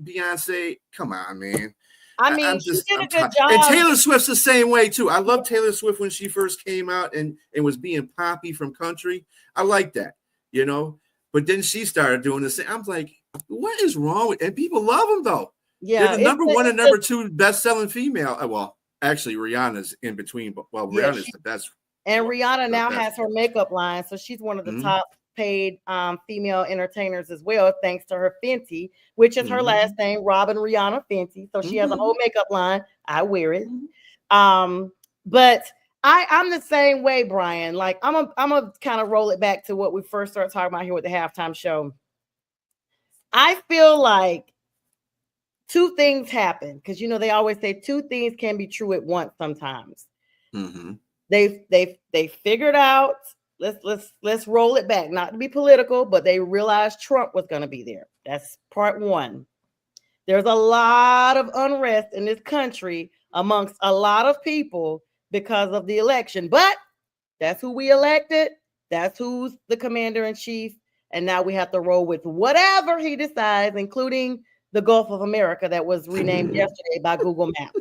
Beyonce, come on, man. I mean, she did a good job. And Taylor Swift's the same way too. I love Taylor Swift when she first came out and was being poppy from country. I like that, But then she started doing the same. I'm like, what is wrong with? And people love them though. Yeah, they're the number one and number two best-selling female. Well, actually, Rihanna's in between. But Rihanna's the best. And Rihanna now has her makeup line, so she's one of the top paid female entertainers as well, thanks to her Fenty, which is her last name, Robin Rihanna Fenty. So she has a whole makeup line. I wear it. But I'm the same way, Brian. Like I'm a kind of roll it back to what we first started talking about here with the halftime show. I feel like two things happen because they always say two things can be true at once sometimes. They figured out. Let's roll it back, not to be political, but they realized Trump was going to be there. That's part one. There's a lot of unrest in this country amongst a lot of people because of the election, but that's who we elected. That's who's the commander in chief. And now we have to roll with whatever he decides, including the Gulf of America that was renamed yesterday by Google Maps.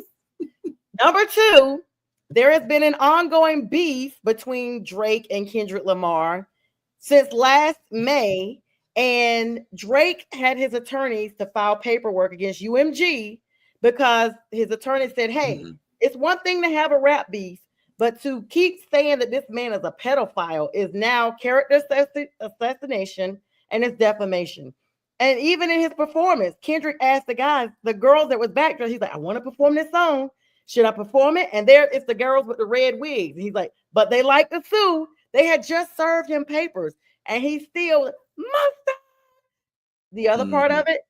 Number two, there has been an ongoing beef between Drake and Kendrick Lamar since last May, and Drake had his attorneys to file paperwork against UMG because his attorney said, hey, it's one thing to have a rap beef, but to keep saying that this man is a pedophile is now character assassination and it's defamation. And even in his performance, Kendrick asked the girls that was back there, he's like, I want to perform this song. Should I perform it? And there it's the girls with the red wigs. He's like, but they like to sue. They had just served him papers and he still must. The other part of it,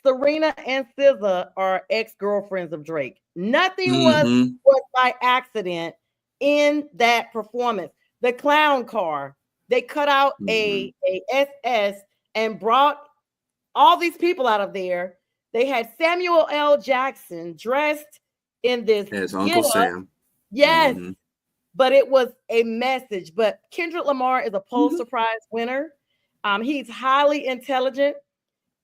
Serena and SZA are ex-girlfriends of Drake. Nothing was by accident in that performance. The clown car, they cut out a SS and brought all these people out of there. They had Samuel L. Jackson dressed in this as Uncle Sam. Yes. But it was a message. But Kendrick Lamar is a Pulitzer Prize winner. He's highly intelligent.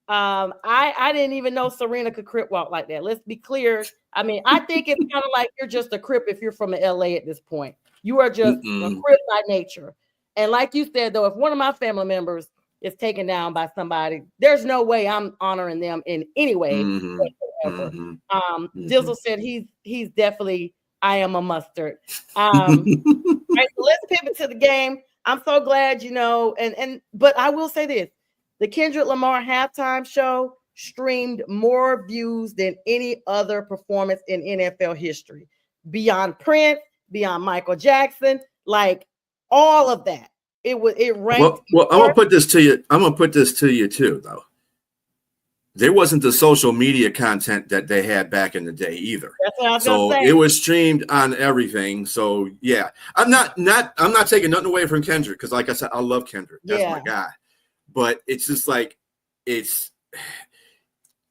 I didn't even know Serena could crip walk like that. Let's be clear. I mean, I think it's kind of like you're just a crip if you're from LA at this point. You are just a crip by nature. And like you said, though, if one of my family members is taken down by somebody, there's no way I'm honoring them in any way whatsoever. Dizzle said he's definitely I am a mustard. Right, so let's pivot to the game. I'm so glad, but I will say this. The Kendrick Lamar halftime show streamed more views than any other performance in NFL history. Beyond Prince, beyond Michael Jackson, like all of that. It ranked. Well, I'm gonna put this to you. I'm gonna put this to you too, though. there wasn't the social media content that they had back in the day either. That's what I was So gonna say. it was streamed on everything. So yeah, I'm not taking nothing away from Kendrick, because like I said, I love Kendrick. That's my guy. But it's just like, it's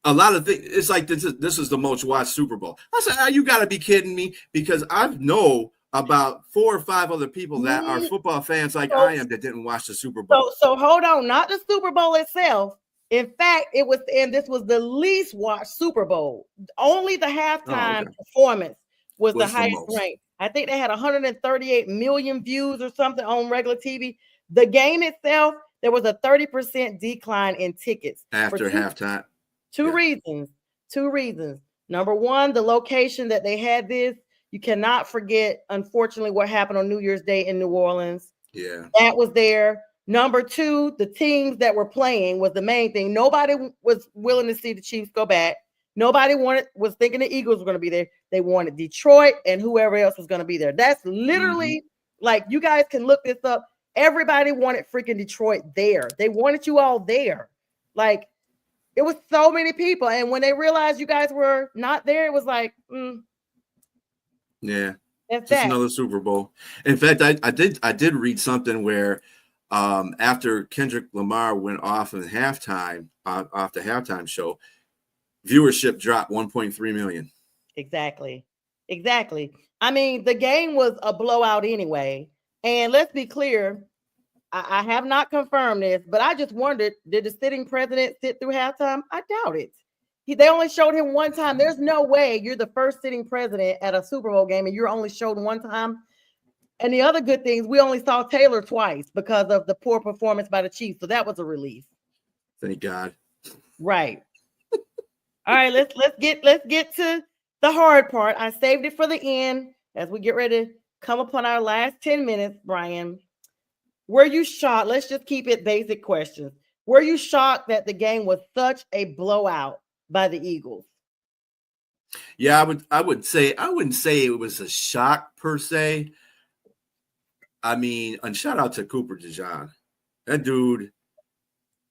a lot of things. It's like this is the most watched Super Bowl. I said, you got to be kidding me, because I know about 4 or 5 other people that are football fans like I am that didn't watch the Super Bowl. So hold on, not the Super Bowl itself. In fact, this was the least watched Super Bowl. Only the halftime performance was the highest ranked. I think they had 138 million views or something on regular TV. The game itself, there was a 30% decline in tickets after halftime. Two reasons. Number one, the location that they had this. You cannot forget, unfortunately, what happened on New Year's Day in New Orleans. Yeah. That was there. Number two, the teams that were playing was the main thing. Nobody was willing to see the Chiefs go back. Nobody was thinking the Eagles were going to be there. They wanted Detroit and whoever else was going to be there. That's literally like, you guys can look this up. Everybody wanted freaking Detroit there. They wanted you all there. Like, it was so many people. And when they realized you guys were not there, it was like, yeah, that's just another Super Bowl. In fact, I did read something where after Kendrick Lamar went off in halftime, off the halftime show, viewership dropped 1.3 million. Exactly. I mean, the game was a blowout anyway. And let's be clear, I have not confirmed this, but I just wondered, did the sitting president sit through halftime? I doubt it. They only showed him one time. There's no way you're the first sitting president at a Super Bowl game and you're only showed one time. And the other good things, we only saw Taylor twice because of the poor performance by the Chiefs. So that was a relief. Thank God. Right. All right, let's get to the hard part. I saved it for the end as we get ready to come upon our last 10 minutes, Brian. Were you shocked? Let's just keep it basic questions. Were you shocked that the game was such a blowout by the Eagles? Yeah, I wouldn't say it was a shock per se. I mean, and shout out to Cooper DeJean. That dude,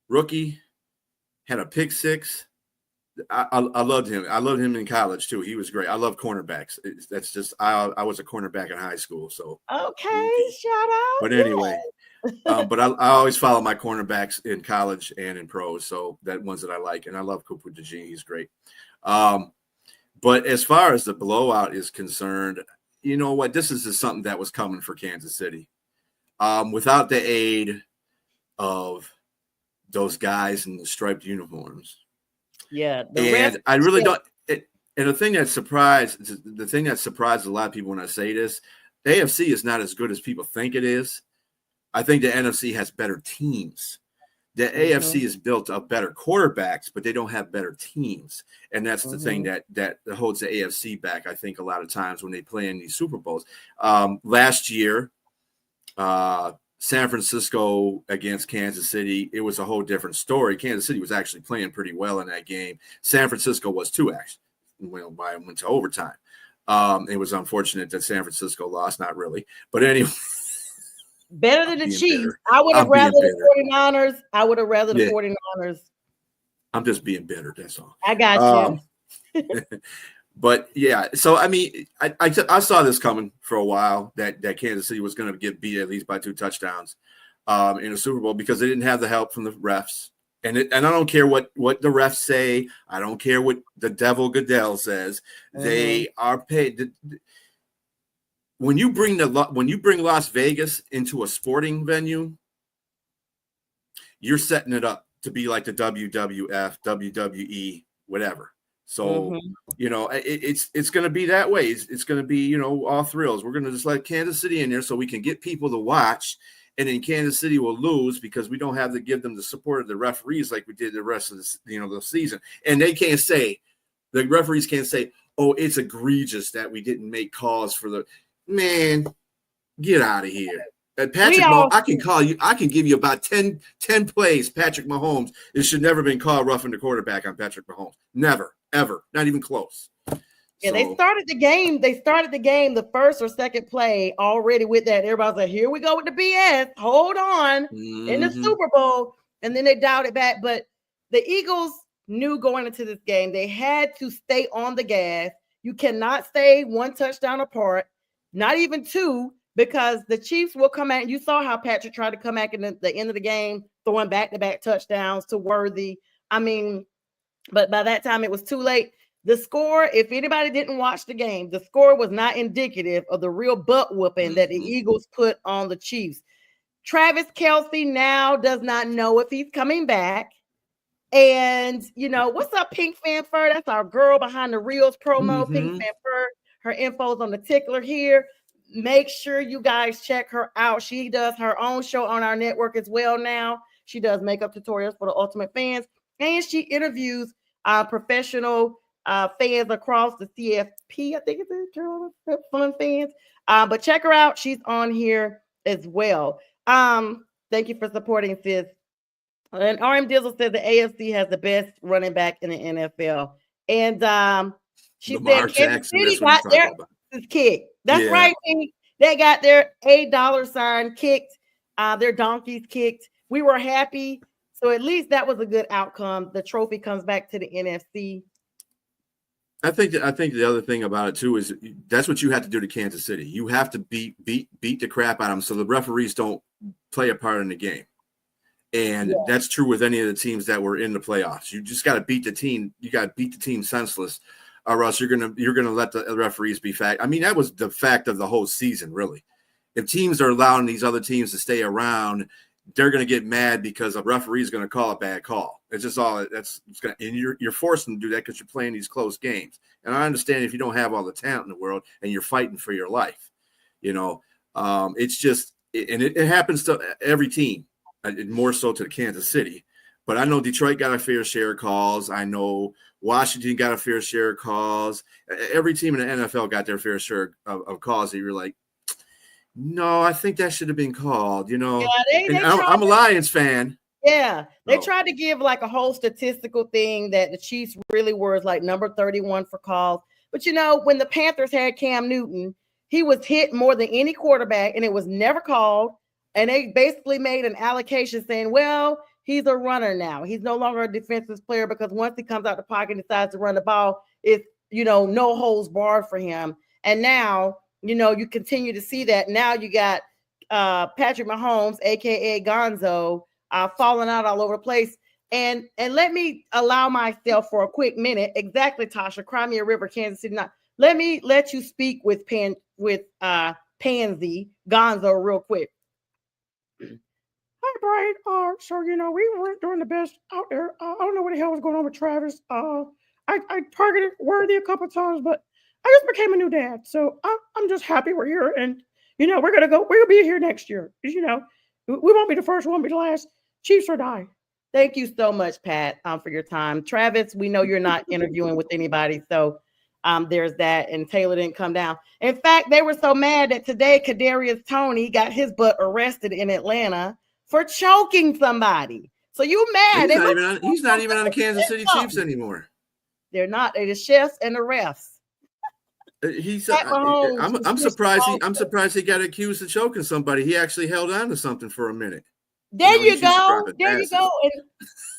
rookie, had a pick six. I loved him. I loved him in college too. He was great. I love cornerbacks. That's just I was a cornerback in high school. So okay, shout out. But anyway, but I always follow my cornerbacks in college and in pros. So that ones that I like, and I love Cooper DeJean. He's great. But as far as the blowout is concerned, you know what? This is just something that was coming for Kansas City. Without the aid of those guys in the striped uniforms. Yeah. And I really don't. And the thing that surprised a lot of people when I say this, the AFC is not as good as people think it is. I think the NFC has better teams. The AFC is built of better quarterbacks, but they don't have better teams. And that's the thing that holds the AFC back, I think, a lot of times when they play in these Super Bowls. Last year, San Francisco against Kansas City, it was a whole different story. Kansas City was actually playing pretty well in that game. San Francisco was too, actually. Went to overtime. It was unfortunate that San Francisco lost, not really. But anyway. Better than the Chiefs. Bitter. I would have rather the 49ers. I would have rather the 49ers. I'm just being bitter, that's all. I got you. But yeah, so I mean, I saw this coming for a while that Kansas City was going to get beat at least by 2 touchdowns in a Super Bowl because they didn't have the help from the refs. And I don't care what the refs say. I don't care what the devil Goodell says. They are paid. When you bring Las Vegas into a sporting venue, you're setting it up to be like the WWF, WWE, whatever. So, you know, it's going to be that way. It's going to be, you know, all thrills. We're going to just let Kansas City in there so we can get people to watch. And then Kansas City will lose because we don't have to give them the support of the referees like we did the rest of the season. And they can't say, the referees can't say, oh, it's egregious that we didn't make calls for the man. Get out of here. Patrick Mahomes, I can give you about 10 plays. Patrick Mahomes, it should never been called roughing the quarterback on Patrick Mahomes. Never, ever, not even close. Yeah, so, they started the game. The first or second play already with that. Everybody's like, here we go with the BS. Hold on. In the Super Bowl. And then they dialed it back. But the Eagles, knew going into this game they had to stay on the gas. You cannot stay one touchdown apart, not even two, because the Chiefs will come out. You saw how Patrick tried to come back in the end of the game, throwing back-to-back touchdowns to Worthy. I mean, but by that time it was too late. The score, if anybody didn't watch the game, the score was not indicative of the real butt whooping that the Eagles put on the Chiefs. Travis Kelce now does not know if he's coming back. And, what's up, Pink Fanfur? That's our girl behind the Reels promo, Pink Fanfur. Her info's on the tickler here. Make sure you guys check her out. She does her own show on our network as well now. She does makeup tutorials for the Ultimate fans. And she interviews professional fans across the CFP. I think it's fun fans. But check her out. She's on here as well. Thank you for supporting, sis. And RM Dizzle said the AFC has the best running back in the NFL. And she Lamar said Kansas Jackson, City got their kicked. That's right. They got their $8 kicked, their donkeys kicked. We were happy. So at least that was a good outcome. The trophy comes back to the NFC. I think the other thing about it too is that's what you have to do to Kansas City. You have to beat the crap out of them so the referees don't play a part in the game. And that's true with any of the teams that were in the playoffs. You just got to beat the team. You got to beat the team senseless, or else you're gonna let the referees be fact. I mean, that was the fact of the whole season, really. If teams are allowing these other teams to stay around, they're going to get mad because a referee is going to call a bad call. It's just all and you're forced them to do that because you're playing these close games. And I understand if you don't have all the talent in the world and you're fighting for your life, it's just, and it happens to every team, more so to the Kansas City. But I know Detroit got a fair share of calls. I know Washington got a fair share of calls. Every team in the NFL got their fair share of calls that you're like, no, I think that should have been called, Yeah, I'm a Lions fan. Yeah, they tried to give like a whole statistical thing that the Chiefs really were like number 31 for calls. But when the Panthers had Cam Newton, he was hit more than any quarterback and it was never called. And they basically made an allocation saying, well, he's a runner now. He's no longer a defensive player because once he comes out the pocket and decides to run the ball, it's, no holds barred for him. And now, you continue to see that. Now you got Patrick Mahomes, a.k.a. Gonzo, falling out all over the place. And let me allow myself for a quick minute. Exactly, Tasha, Crimea River, Kansas City. Let me let you speak with Pansy Gonzo real quick. Hi, Brian. So, we weren't doing the best out there. I don't know what the hell was going on with Travis. I targeted Worthy a couple of times, but I just became a new dad. So I'm just happy we're here. And, we'll be here next year. We won't be the first, we won't be the last. Chiefs or die. Thank you so much, Pat, for your time. Travis, we know you're not interviewing with anybody. So there's that. And Taylor didn't come down. In fact, they were so mad that today Kadarius Toney got his butt arrested in Atlanta for choking somebody. So you mad? He's not even on the Kansas City Chiefs anymore. They're not. They're the chefs and the refs. I'm surprised. I'm surprised he got accused of choking somebody. He actually held on to something for a minute. There you go. There you go. And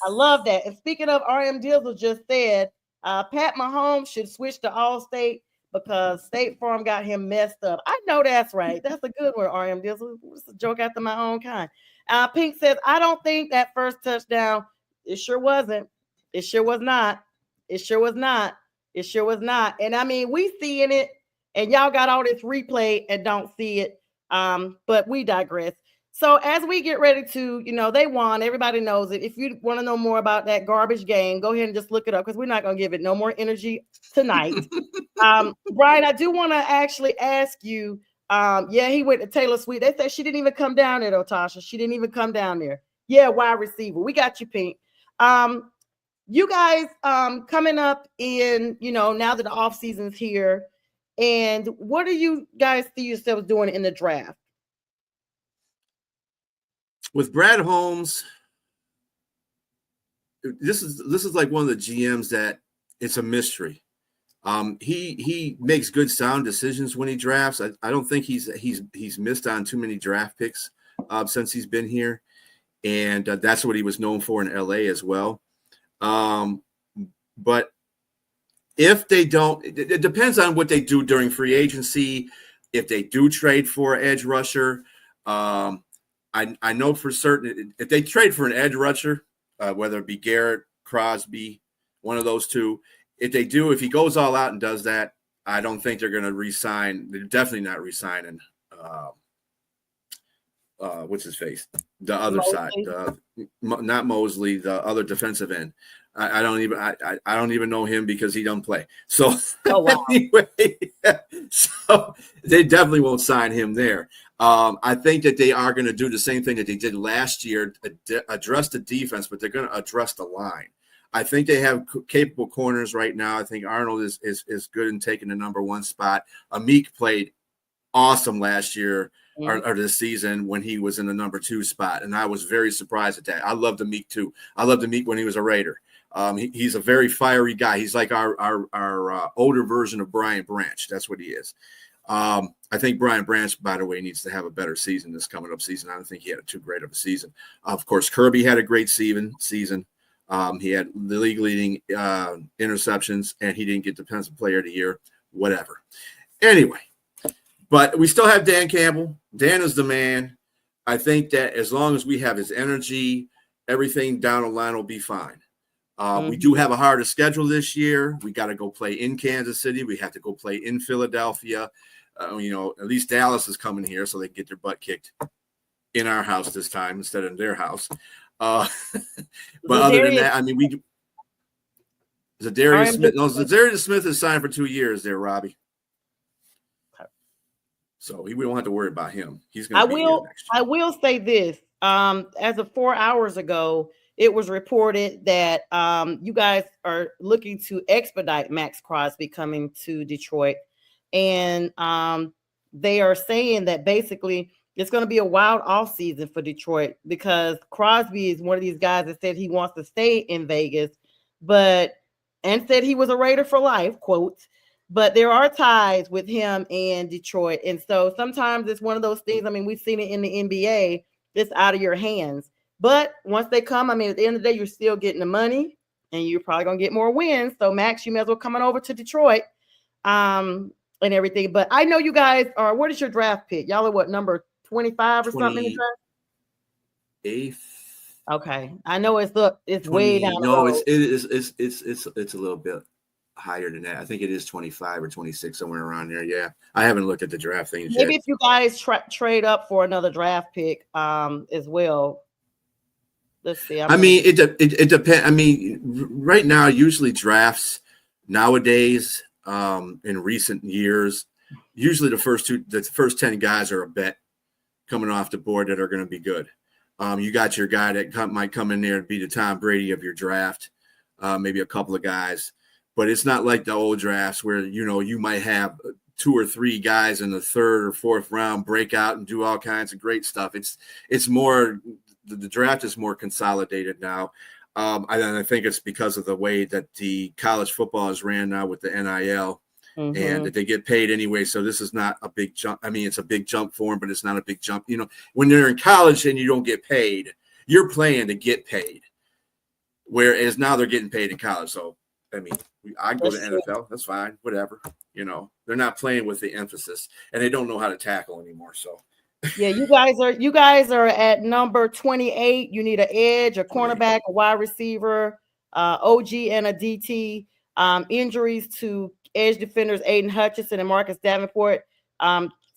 I love that. And speaking of, RM Dizzle just said, Pat Mahomes should switch to Allstate because State Farm got him messed up. I know that's right. That's a good one, RM Dizzle. It's a joke after my own kind. Pink says, I don't think that first touchdown, it sure wasn't. It sure was not. It sure was not. It sure was not. And I mean, we seeing it and y'all got all this replay and don't see it. But we digress. So as we get ready to, they won. Everybody knows it. If you want to know more about that garbage game, go ahead and just look it up because we're not going to give it no more energy tonight. Brian, I do want to actually ask you, he went to Taylor Swift. They said she didn't even come down there, though, Tasha. She didn't even come down there. Yeah, wide receiver. We got you, Pink. You guys coming up in, now that the off season's here, and what do you guys see yourselves doing in the draft? With Brad Holmes, this is like one of the GMs that it's a mystery. He makes good sound decisions when he drafts. I don't think he's missed on too many draft picks since he's been here, and that's what he was known for in LA as well. But if they don't, it depends on what they do during free agency. If they do trade for an edge rusher, I know for certain if they trade for an edge rusher, whether it be Garrett, Crosby, one of those two, if he goes all out and does that, I don't think they're going to re-sign. They're definitely not re-signing. What's his face? The other side, not Mosley, the other defensive end. I don't even know him because he doesn't play. So anyway, so they definitely won't sign him there. I think that they are going to do the same thing that they did last year, address the defense, but they're going to address the line. I think they have capable corners right now. I think Arnold is good in taking the number one spot. Amik played awesome last year or this season when he was in the number two spot, and I was very surprised at that. I loved Amik too. I loved Amik when he was a Raider. He's a very fiery guy. He's like our older version of Brian Branch. That's what he is. I think Brian Branch, by the way, needs to have a better season this coming up season. I don't think he had too great of a season. Of course, Kirby had a great season. He had the league leading interceptions, and he didn't get Defensive Player of the Year. Whatever. Anyway, but we still have Dan Campbell. Dan is the man. I think that as long as we have his energy, everything down the line will be fine. We do have a harder schedule this year. We got to go play in Kansas City. We have to go play in Philadelphia. At least Dallas is coming here so they can get their butt kicked in our house this time instead of their house. But other than that, I mean, Zadarius Smith. No, Zadarius Smith is signed for 2 years there, Robbie. So we don't have to worry about him. He's going to be here next year. I will say this. As of 4 hours ago, it was reported that you guys are looking to expedite Max Crosby coming to Detroit. And they are saying that basically it's going to be a wild offseason for Detroit because Crosby is one of these guys that said he wants to stay in Vegas, and said he was a Raider for life, quote. But there are ties with him and Detroit. And so sometimes it's one of those things. I mean, we've seen it in the NBA. It's out of your hands. But once they come, I mean, at the end of the day, you're still getting the money and you're probably going to get more wins. So, Max, you may as well come on over to Detroit and everything. But I know you guys are, what is your draft pick? Y'all are what, number 25 or something in the draft? 8th. Okay. I know it's way down the road. No, it's a little bit higher than that. I think it is 25 or 26, somewhere around there. Yeah. I haven't looked at the draft things Maybe yet. if you guys trade up for another draft pick as well. Let's see. It depends. I mean, right now, usually drafts nowadays, in recent years, usually the first 10 guys are a bet coming off the board that are going to be good. You got your guy that might come in there and be the Tom Brady of your draft, maybe a couple of guys, but it's not like the old drafts where, you might have 2 or 3 guys in the 3rd or 4th round break out and do all kinds of great stuff. It's more, the draft is more consolidated now. I think it's because of the way that the college football is ran now with the NIL and that they get paid anyway. So this is not a big jump. I mean, it's a big jump for them, but it's not a big jump. When you're in college and you don't get paid, you're playing to get paid. Whereas now they're getting paid in college. So, I mean, I go to NFL. That's fine. Whatever. They're not playing with the emphasis and they don't know how to tackle anymore. So. Yeah, you guys are at number 28. You need an edge, a cornerback, a wide receiver, OG, and a DT. Injuries to edge defenders Aiden Hutchinson and Marcus Davenport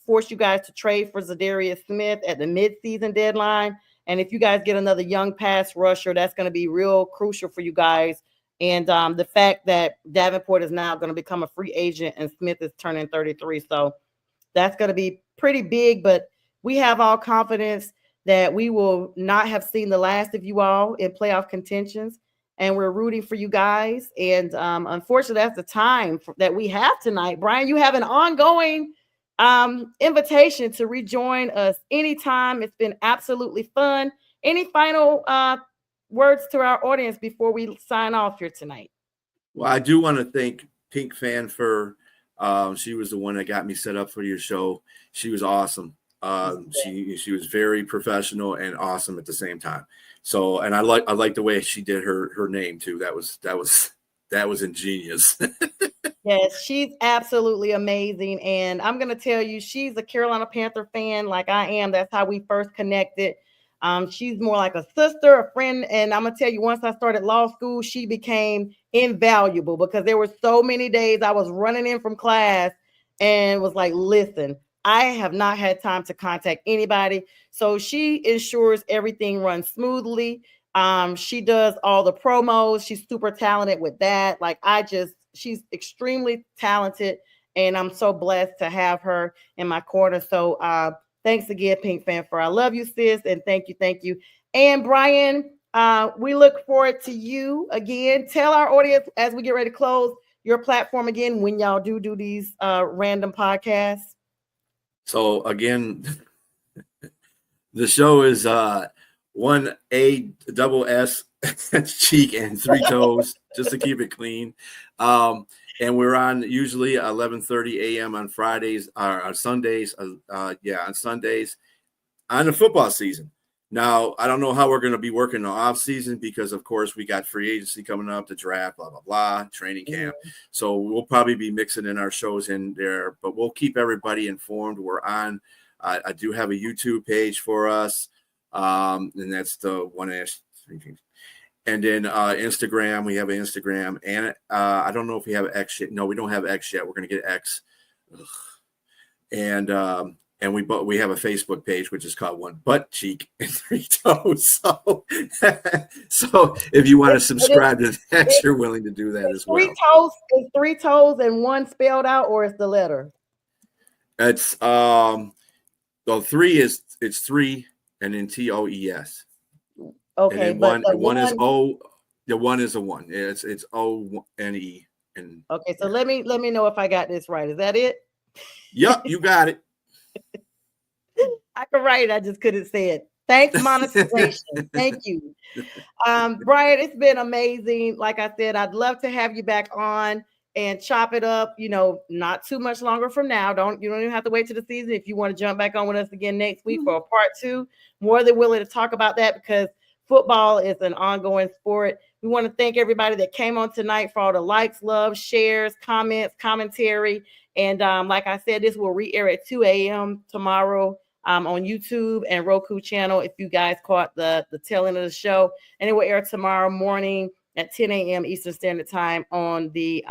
force you guys to trade for Zadarius Smith at the midseason deadline. And if you guys get another young pass rusher, that's going to be real crucial for you guys. And the fact that Davenport is now going to become a free agent and Smith is turning 33. So that's going to be pretty big, but we have all confidence that we will not have seen the last of you all in playoff contentions, and we're rooting for you guys. And unfortunately, that's the time that we have tonight. Brian, you have an ongoing invitation to rejoin us anytime. It's been absolutely fun. Any final words to our audience before we sign off here tonight? Well, I do want to thank Pink Fan for she was the one that got me set up for your show. She was awesome. She was very professional and awesome at the same time. So, and I like the way she did her name too. That was that was ingenious. Yes, she's absolutely amazing. And I'm going to tell you, she's a Carolina Panther fan like I am. That's how we first connected. She's more like a sister, a friend. And I'm going to tell you, once I started law school, she became invaluable because there were so many days I was running in from class and was like, listen, I have not had time to contact anybody. So she ensures everything runs smoothly. She does all the promos. She's super talented with that. She's extremely talented, and I'm so blessed to have her in my corner. So thanks again, Pink Fanfare. I love you, sis, and thank you. And Brian, we look forward to you again. Tell our audience as we get ready to close your platform again when y'all do these random podcasts. So again, the show is 1A cheek and 3 toes, just to keep it clean. And we're on usually 11:30 a.m. on Fridays or on Sundays. On Sundays on the football season. Now, I don't know how we're going to be working the off season because, of course, we got free agency coming up, the draft, blah, blah, blah, training camp. Mm-hmm. So we'll probably be mixing in our shows in there, but we'll keep everybody informed. We're on. I do have a YouTube page for us. And that's the one. And then Instagram, we have an Instagram, and I don't know if we have X yet. No, we don't have X yet. We're going to get X. Ugh. And we have a Facebook page, which is called One Butt Cheek and 3 Toes. So if you want to subscribe to that, you're willing to do that as well. 3 toes is 3 toes and 1 spelled out, or is the letter? It's 3 is it's 3 and then TOES. Okay, and then one is O. The 1 is a 1. It's ONE. And okay, so let me know if I got this right. Is that it? Yep, you got it. I can write it. I just couldn't say it. Thanks, monetization. Thank you. Brian, it's been amazing. Like I said, I'd love to have you back on and chop it up, not too much longer from now. You don't even have to wait to the season. If you want to jump back on with us again next week for a part 2, more than willing to talk about that because football is an ongoing sport. We want to thank everybody that came on tonight for all the likes, love, shares, comments, commentary. And like I said, this will re-air at 2 a.m. tomorrow on YouTube and Roku channel if you guys caught the tail end of the show. And it will air tomorrow morning at 10 a.m. Eastern Standard Time on the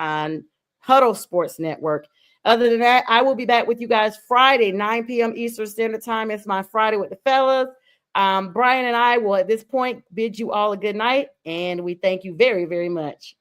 Huddle Sports Network. Other than that, I will be back with you guys Friday, 9 p.m. Eastern Standard Time. It's my Friday with the fellas. Brian and I will at this point bid you all a good night, and we thank you very, very much.